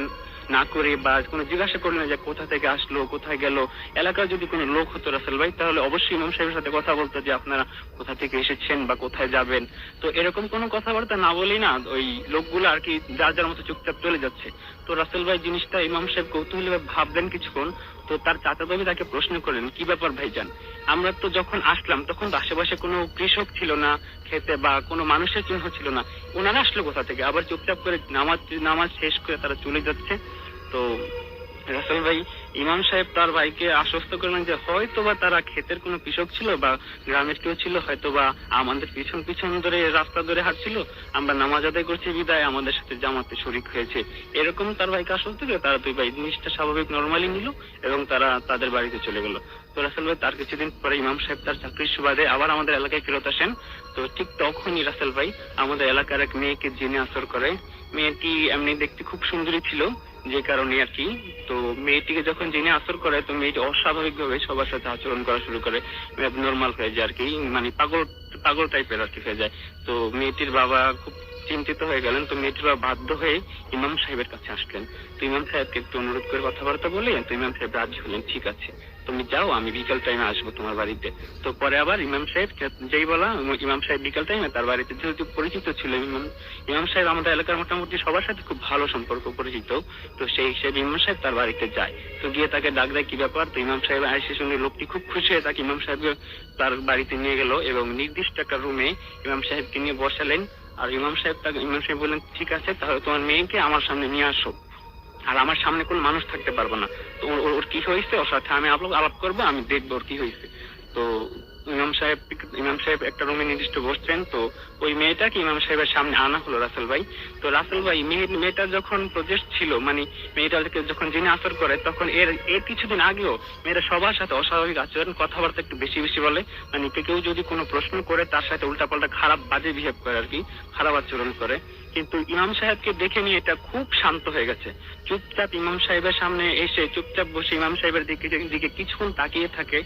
না করে বা কোনো জিজ্ঞাসা করলেন যে কোথা থেকে আসলো, কোথায় গেল। এলাকার যদি কোনো লোক হতো রাসেল ভাই, তাহলে অবশ্যই ইমাম সাহেবের সাথে কথা বলতো যে আপনারা কোথা থেকে এসেছেন বা কোথায় যাবেন। তো এরকম কোনো কথাবার্তা না বলেই না ওই লোকগুলো আর কি যার যার মতো চুপচাপ চলে যাচ্ছে। তো রাসেল ভাই জিনিসটা ইমাম সাহেব কৌতূহলী ভাবলেন কিছুক্ষণ। তো তার চাচা ভাবি তাকে প্রশ্ন করলেন, কি ব্যাপার ভাইজান, আমরা তো যখন আসলাম তখন তো আশেপাশে কোনো কৃষক ছিল না খেতে বা কোনো মানুষের চিহ্ন ছিল না, ওনারা আসলো কোথা থেকে? আবার চুপচাপ করে নামাজ শেষ করে তারা চলে যাচ্ছে। তো রাসেল ভাই ইমাম সাহেব তার ভাইকে আশ্বস্ত করলেন যে হয়তোবা তারা ক্ষেতের কোনো কৃষক ছিল বা গ্রামের কেউ ছিল, হয়তোবা আমাদের পিছন পিছন ধরে রাস্তা ধরে হাঁটছিল, আমরা নামাজ আদায় করছি বিদায় আমাদের সাথে জামাতে শরীক হয়েছে, এরকম তার ভাইকে আশ্বস্ত করে তারা দুই ভাই জিনিসটা স্বাভাবিক নর্মালি নিল এবং তারা তাদের বাড়িতে চলে গেল। তো রাসেল ভাই তার কিছুদিন পরে ইমাম সাহেব তার চাকরির সুবাদে আবার আমাদের এলাকায় ফেরত আসেন। তো ঠিক তখনই রাসেল ভাই আমাদের এলাকার এক মেয়েকে জেনে আসর করে। মেয়েটি এমনি দেখতে খুব সুন্দরী ছিল, যে কারণে আর কি। তো মেয়েটিকে যখন জেনে আসর করে তো মেয়েটি অস্বাভাবিক ভাবে সবার সাথে আচরণ করা শুরু করে, নর্মাল হয়ে যায় আর কি, মানে পাগল পাগল টাইপের আর কি হয়ে যায়। তো মেয়েটির বাবা খুব চিন্তিত হয়ে গেলেন। তো মেয়েটির বাবা বাধ্য হয়ে ইমাম সাহেবের কাছে আসলেন। তো ইমাম সাহেবকে একটু অনুরোধ করে কথাবার্তা বলে তো ইমাম সাহেব রাজি হলেন, ঠিক আছে তুমি যাও, আমি বিকাল টাইমে আসবো তোমার বাড়িতে। তো পরে আবার ইমাম সাহেব যেই বলা, ইমাম সাহেব বিকাল টাইমে তার বাড়িতে, যেহেতু পরিচিত ছিল ইমাম সাহেব আমাদের এলাকার মোটামুটি সবার সাথে খুব ভালো সম্পর্ক, পরিচিত। তো সেই হিসেবে ইমাম সাহেব তার বাড়িতে যায়। তো গিয়ে তাকে ডাক দেয়, কি ব্যাপার? তো ইমাম সাহেব আইসে শুনে লোকটি খুব খুশি হয়ে তাকে ইমাম সাহেব তার বাড়িতে নিয়ে গেল এবং নির্দিষ্ট একটা রুমে ইমাম সাহেবকে নিয়ে বসালেন। আর ইমাম সাহেব বললেন, ঠিক আছে তাহলে তোমার মেয়েকে আমার সামনে নিয়ে আসো, আর আমার সামনে কোন মানুষ থাকতে পারবো না। তো ওর কি হয়েছে, ওর সাথে আমি আলাপ করবো, আমি দেখবো ওর কি হয়েছে। তো ইমাম সাহেব একটা রুমে নির্দিষ্ট বসছেন। তো ওই মেয়েটাকে ইমাম সাহেবের সামনে আনা হলো রাসেল ভাই। তো রাসেল ভাই মেয়েটা যখন প্রজেস্ট ছিল, মানে মেয়েটাকে যখন জেনে আসর করে, তখন এর কিছুদিন আগেও মেয়েটা সবার সাথে অস্বাভাবিক আচরণ, কথাবার্তা একটু বেশি বেশি বলে, মানে কেউ যদি কোনো প্রশ্ন করে তার সাথে উল্টাপাল্টা খারাপ বাজে বিহেভ করে আর কি, খারাপ আচরণ করে। কিন্তু ইমাম সাহেবকে দেখে নিয়ে এটা খুব শান্ত হয়ে গেছে, চুপচাপ ইমাম সাহেবের সামনে এসে চুপচাপ বসে ইমাম সাহেবের দিকে কিছুক্ষণ তাকিয়ে থাকে।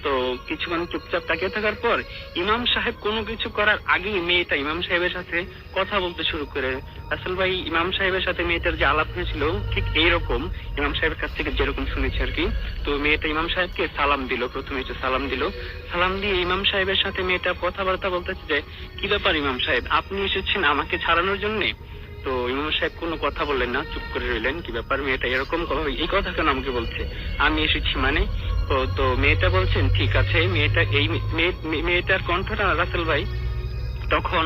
তো কিছুক্ষণ চুপচাপ তাকিয়ে থাকার পর ইমাম সাহেব কোনো কিছু করার আগেই মেয়েটা ইমাম সাহেবের সাথে কথা বলতে শুরু করে। আসল ভাই ইমাম সাহেবের সাথে মেয়েটার যে আলাপ হয়েছিল ঠিক এইরকম, ইমাম সাহেবের কাছ থেকে যেরকম শুনেছি আর কি। তো মেয়েটা ইমাম সাহেবকে সালাম দিল, প্রথমে সালাম দিয়ে ইমাম সাহেবের সাথে মেয়েটা কথাবার্তা বলতেছে যে, কি ব্যাপার ইমাম সাহেব, আপনি এসেছেন আমাকে ছাড়ানোর জন্যে? তো ইমাম সাহেব কোনো কথা বললেন না, চুপ করে রইলেন। কি ব্যাপার মেয়েটা এরকম এই কথা কেন আমাকে বলছে, আমি এসেছি মানে? তো মেয়েটা বলছেন, ঠিক আছে। মেয়েটার কণ্ঠটা রাসেল ভাই তখন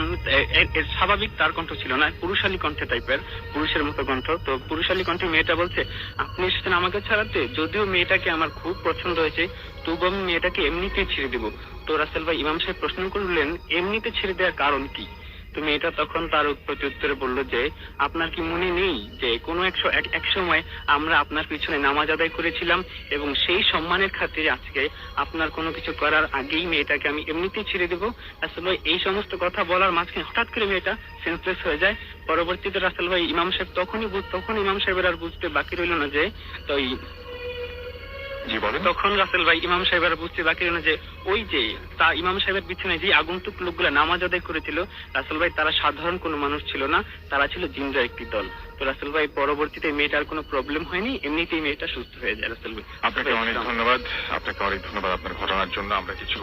স্বাভাবিক তার কণ্ঠ ছিল না, পুরুষালী কণ্ঠে টাইপের, পুরুষের মতো কণ্ঠ। তো পুরুষালী কণ্ঠে মেয়েটা বলছে, আপনি এসেছেন আমাকে ছাড়াতে, যদিও মেয়েটাকে আমার খুব পছন্দ হয়েছে তবু আমি মেয়েটাকে এমনিতেই ছেড়ে দেবো। তো রাসেল ভাই ইমাম সাহেব প্রশ্ন করলেন, এমনিতে ছেড়ে দেওয়ার কারণ কি? তো মেয়েটা তখন তার প্রত্যুত্তরে বলল যে, আপনার কি মনে নেই যে কোনো এক সময় আমরা আপনার পিছনে নামাজ আদায় করেছিলাম এবং সেই সম্মানের খাতিরে আজকে আপনার কোনো কিছু করার আগেই মেয়েটাকে আমি এমনিতেই ছেড়ে দেবো? আসলে এই সমস্ত কথা বলার মাঝখানে হঠাৎ করে মেয়েটা সেন্সলেস হয়ে যায়। পরবর্তীতে রাসেল ভাই ইমাম সাহেব তখন ইমাম সাহেবের আর বুঝতে বাকি রইল না যে, তো তখন রাসেল ভাই ইমাম সাহেবের বুঝতে বাকি রইল যে ওই যে তা ইমাম সাহেবের পিছনে যে আগন্তুক লোকগুলা নামাজ আদায় করেছিল রাসেল ভাই, তারা সাধারণ কোনো মানুষ ছিল না, তারা ছিল জিনজার একটি দল। তো রাসেল ভাই পরবর্তীতে মেয়েটার কোনো প্রবলেম হয়নি, এমনিতেই মেয়েটা সুস্থ হয়ে যায়। রাসেল ভাই আপনাকে অনেক ধন্যবাদ, আপনার ঘটনার জন্য। আমরা কিছু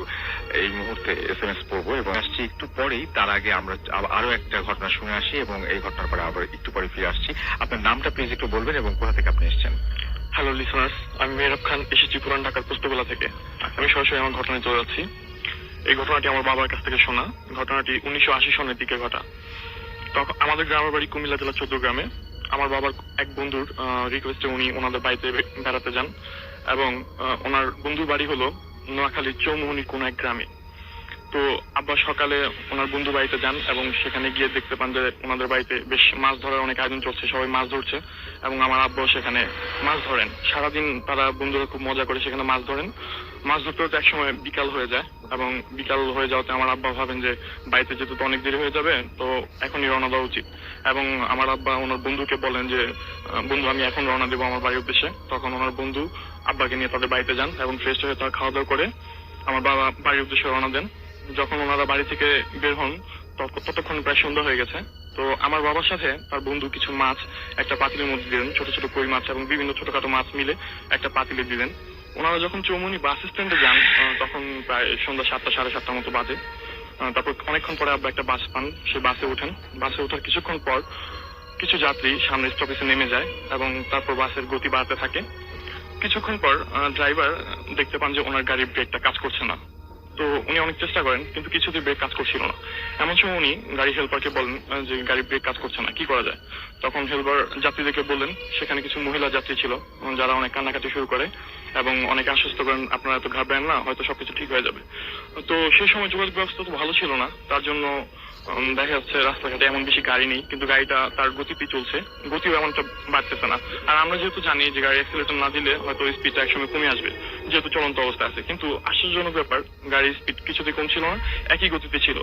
এই মুহূর্তে SMS পড়বো এবং আসছি একটু পরেই। তার আগে আমরা আরো একটা ঘটনা শুনে আসি এবং এই ঘটনার পরে আবার একটু পরে ফিরে আসছি। আপনার নামটা প্লিজ একটু বলবেন এবং কোথা থেকে আপনি এসেছেন? হ্যালো লিসনার্স, আমি মেহরাব খান, এসেছি পুরান ঢাকার পোস্তগোলা থেকে। আমি সরাসরি আমার ঘটনায় চলে যাচ্ছি। এই ঘটনাটি আমার বাবার কাছ থেকে শোনা। ঘটনাটি 1980 সনের দিকে ঘটা। তখন আমাদের গ্রামের বাড়ি কুমিল্লা জেলা চৌদ্দগ্রামে। আমার বাবার এক বন্ধুর রিকোয়েস্টে উনি ওনাদের বাড়িতে বেড়াতে যান এবং ওনার বন্ধুর বাড়ি হলো নোয়াখালীর চৌমুহনীর কোন এক গ্রামে। তো আব্বা সকালে ওনার বন্ধু বাড়িতে যান এবং সেখানে গিয়ে দেখতে পান যে ওনাদের বাড়িতে বেশ মাছ ধরার অনেক আয়োজন চলছে, সবাই মাছ ধরছে এবং আমার আব্বাও সেখানে মাছ ধরেন। সারাদিন তারা বন্ধুরা খুব মজা করে সেখানে মাছ ধরেন। মাছ ধরতে ধরতে একসময় বিকাল হয়ে যায় এবং বিকাল হয়ে যাওয়াতে আমার আব্বা ভাবেন যে বাড়িতে যেতে তো অনেক দেরি হয়ে যাবে, তো এখনই রওনা দেওয়া উচিত। এবং আমার আব্বা ওনার বন্ধুকে বলেন যে বন্ধু আমি এখন রওনা দেবো আমার বাড়ির উদ্দেশ্যে। তখন ওনার বন্ধু আব্বাকে নিয়ে তাদের বাড়িতে যান এবং ফ্রেশ হয়ে তারা খাওয়া দাওয়া করে আমার বাবা বাড়ির উদ্দেশ্যে রওনা দেন। যখন ওনারা বাড়ি থেকে বের হন ততক্ষণ প্রায় সন্ধ্যা হয়ে গেছে। তো আমার বাবার সাথে তার বন্ধু কিছু মাছ একটা পাতিলের মধ্যে দিলেন, ছোট ছোট কই মাছ এবং বিভিন্ন ছোটখাটো মাছ মিলে একটা পাতিলে দিলেন। ওনারা যখন চৌমুহনী বাস স্ট্যান্ডে যান তখন প্রায় সন্ধ্যা 7টা সাড়ে 7টার মতো বাজে। তারপর অনেকক্ষণ পরে আব্বা একটা বাস পান, সেই বাসে ওঠেন। বাসে ওঠার কিছুক্ষণ পর কিছু যাত্রী সামনে স্টপেজে নেমে যায় এবং তারপর বাসের গতি বাড়তে থাকে। কিছুক্ষণ পর ড্রাইভার দেখতে পান যে ওনার গাড়ির ব্রেকটা কাজ করছে না। তো উনি অনেক চেষ্টা করেন কিন্তু কিছুতেই ব্রেক কাজ করছিল না। এমন সময় উনি গাড়ি হেল্পারকে বলেন যে গাড়ির ব্রেক কাজ করছে না, কি করা যায়? তখন হেল্পার যাত্রীদেরকে বললেন, সেখানে কিছু মহিলা যাত্রী ছিল যারা অনেক কান্নাকাটি শুরু করে এবং অনেক আশ্বস্ত করেন আপনারা এত ঘাবড়েন না, হয়তো সবকিছু ঠিক হয়ে যাবে। তো সেই সময় যোগাযোগ ব্যবস্থা তো ভালো ছিল না, তার জন্য দেখা যাচ্ছে রাস্তাঘাটে এমন বেশি গাড়ি নেই কিন্তু গাড়িটা তার গতিতে চলছে, গতিও এমনটা বাড়তেছে না। আর আমরা যেহেতু জানি যে গাড়ি অ্যাক্সিলারেটর না দিলে হয়তো স্পিডটা একসময় কমে আসবে যেহেতু চলন্ত অবস্থা আছে, কিন্তু আশ্চর্যজনক ব্যাপার গাড়ির স্পিড কিছুতেই কমছিল না, একই গতিতে ছিল।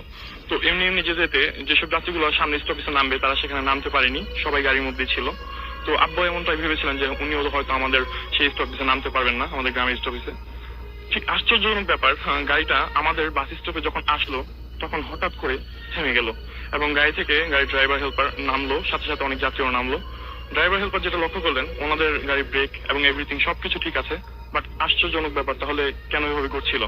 তো এমনি এমনি যেতে যেসব যাত্রীগুলো সামনে স্টপেজে নামবে তারা সেখানে নামতে পারেনি, সবাই গাড়ির মধ্যেই ছিল। তো আব্বা এমনটাই ভেবেছিলেন যে উনিও হয়তো আমাদের সেই স্টপেজে নামতে পারবেন না, আমাদের গ্রামের স্টপেজে। ঠিক আশ্চর্যজনক ব্যাপার, গাড়িটা আমাদের বাস স্টপে যখন আসলো তখন হঠাৎ করে থেমে গেল এবং গাড়ি থেকে গাড়ির ড্রাইভার হেল্পার নামলো, সাথে সাথে অনেক যাত্রীও নামলো। ড্রাইভার হেল্পার যেটা লক্ষ্য করলেন ওনাদের গাড়ির ব্রেক এবং এভরিথিং সবকিছু ঠিক আছে, বাট আশ্চর্যজনক ব্যাপার তাহলে কেন এভাবে ঘটছিল।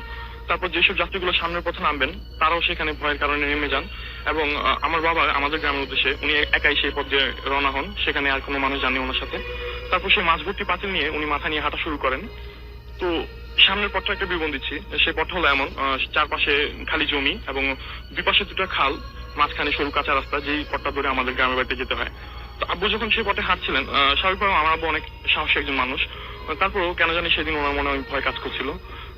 তারপর যেসব যাত্রীগুলো সামনের পথে নামবেন তারাও সেখানে ভয়ের কারণে নেমে যান এবং আমার বাবা আমাদের গ্রামের উদ্দেশ্যে উনি একাই সেই পথ দিয়ে রওনা হন, সেখানে আর কোনো মানুষ যাননি ওনার সাথে। তারপর সেই মাছ ভর্তি পাতিল নিয়ে উনি মাথা নিয়ে হাঁটা শুরু করেন। তো সামনের পথটা একটা বিবরণ দিচ্ছি। সেই পথটা হলো এমন, চারপাশে খালি জমি এবং দুই পাশে দুটো খাল, মাঝখানে সরু কাঁচা রাস্তা, যেই পথটা ধরে আমাদের গ্রামের বাড়িতে যেতে হয়। তো আব্বু যখন সেই পথে হাঁটছিলেন, স্বাভাবিকভাবে আমার আব্বু অনেক সাহসী একজন মানুষ, তারপরেও কেন জানি সেদিন ওনার মনে অনেক ভয় কাজ করছিল।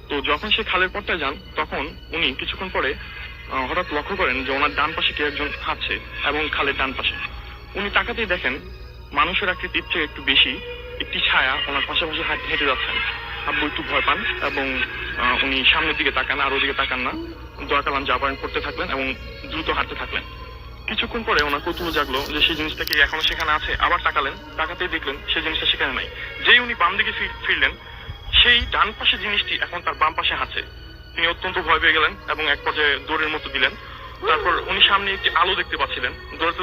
তো যখন সে খালের পথটায় যান তখন উনি কিছুক্ষণ পরে হঠাৎ লক্ষ্য করেন যে ওনার ডান পাশে কেউ একজন হাঁটছে এবং খালের ডান পাশে উনি তাকাতেই দেখেন মানুষের আকৃতির চেয়ে একটু বেশি একটি ছায়া ওনার পাশাপাশি হেঁটে যাচ্ছেন। আব্বু একটু ভয় পান এবং উনি সামনের দিকে তাকান, আর ওদিকে তাকান না, দোয়া কালাম যা পারেন করতে থাকলেন এবং দ্রুত হাঁটতে থাকলেন। কিছুক্ষণ পরে ওনার কৌতূহল জাগলো যে সেই জিনিসটা কি এখনো সেখানে আছে। আবার তাকালেন, তাকাতেই দেখলেন সেই জিনিসটা সেখানে নাই। যেই উনি বাম দিকে ফিরলেন সেই ডান পাশে জিনিসটি এখন তার বাম পাশে হাঁটছে। তিনি অত্যন্ত ভয় পেয়ে গেলেন এবং এক পর্যায়ে দৌড়ের মতো দিলেন। তারপর উনি সামনে একটি আলো দেখতে পাচ্ছিলেন, দৌড়াতে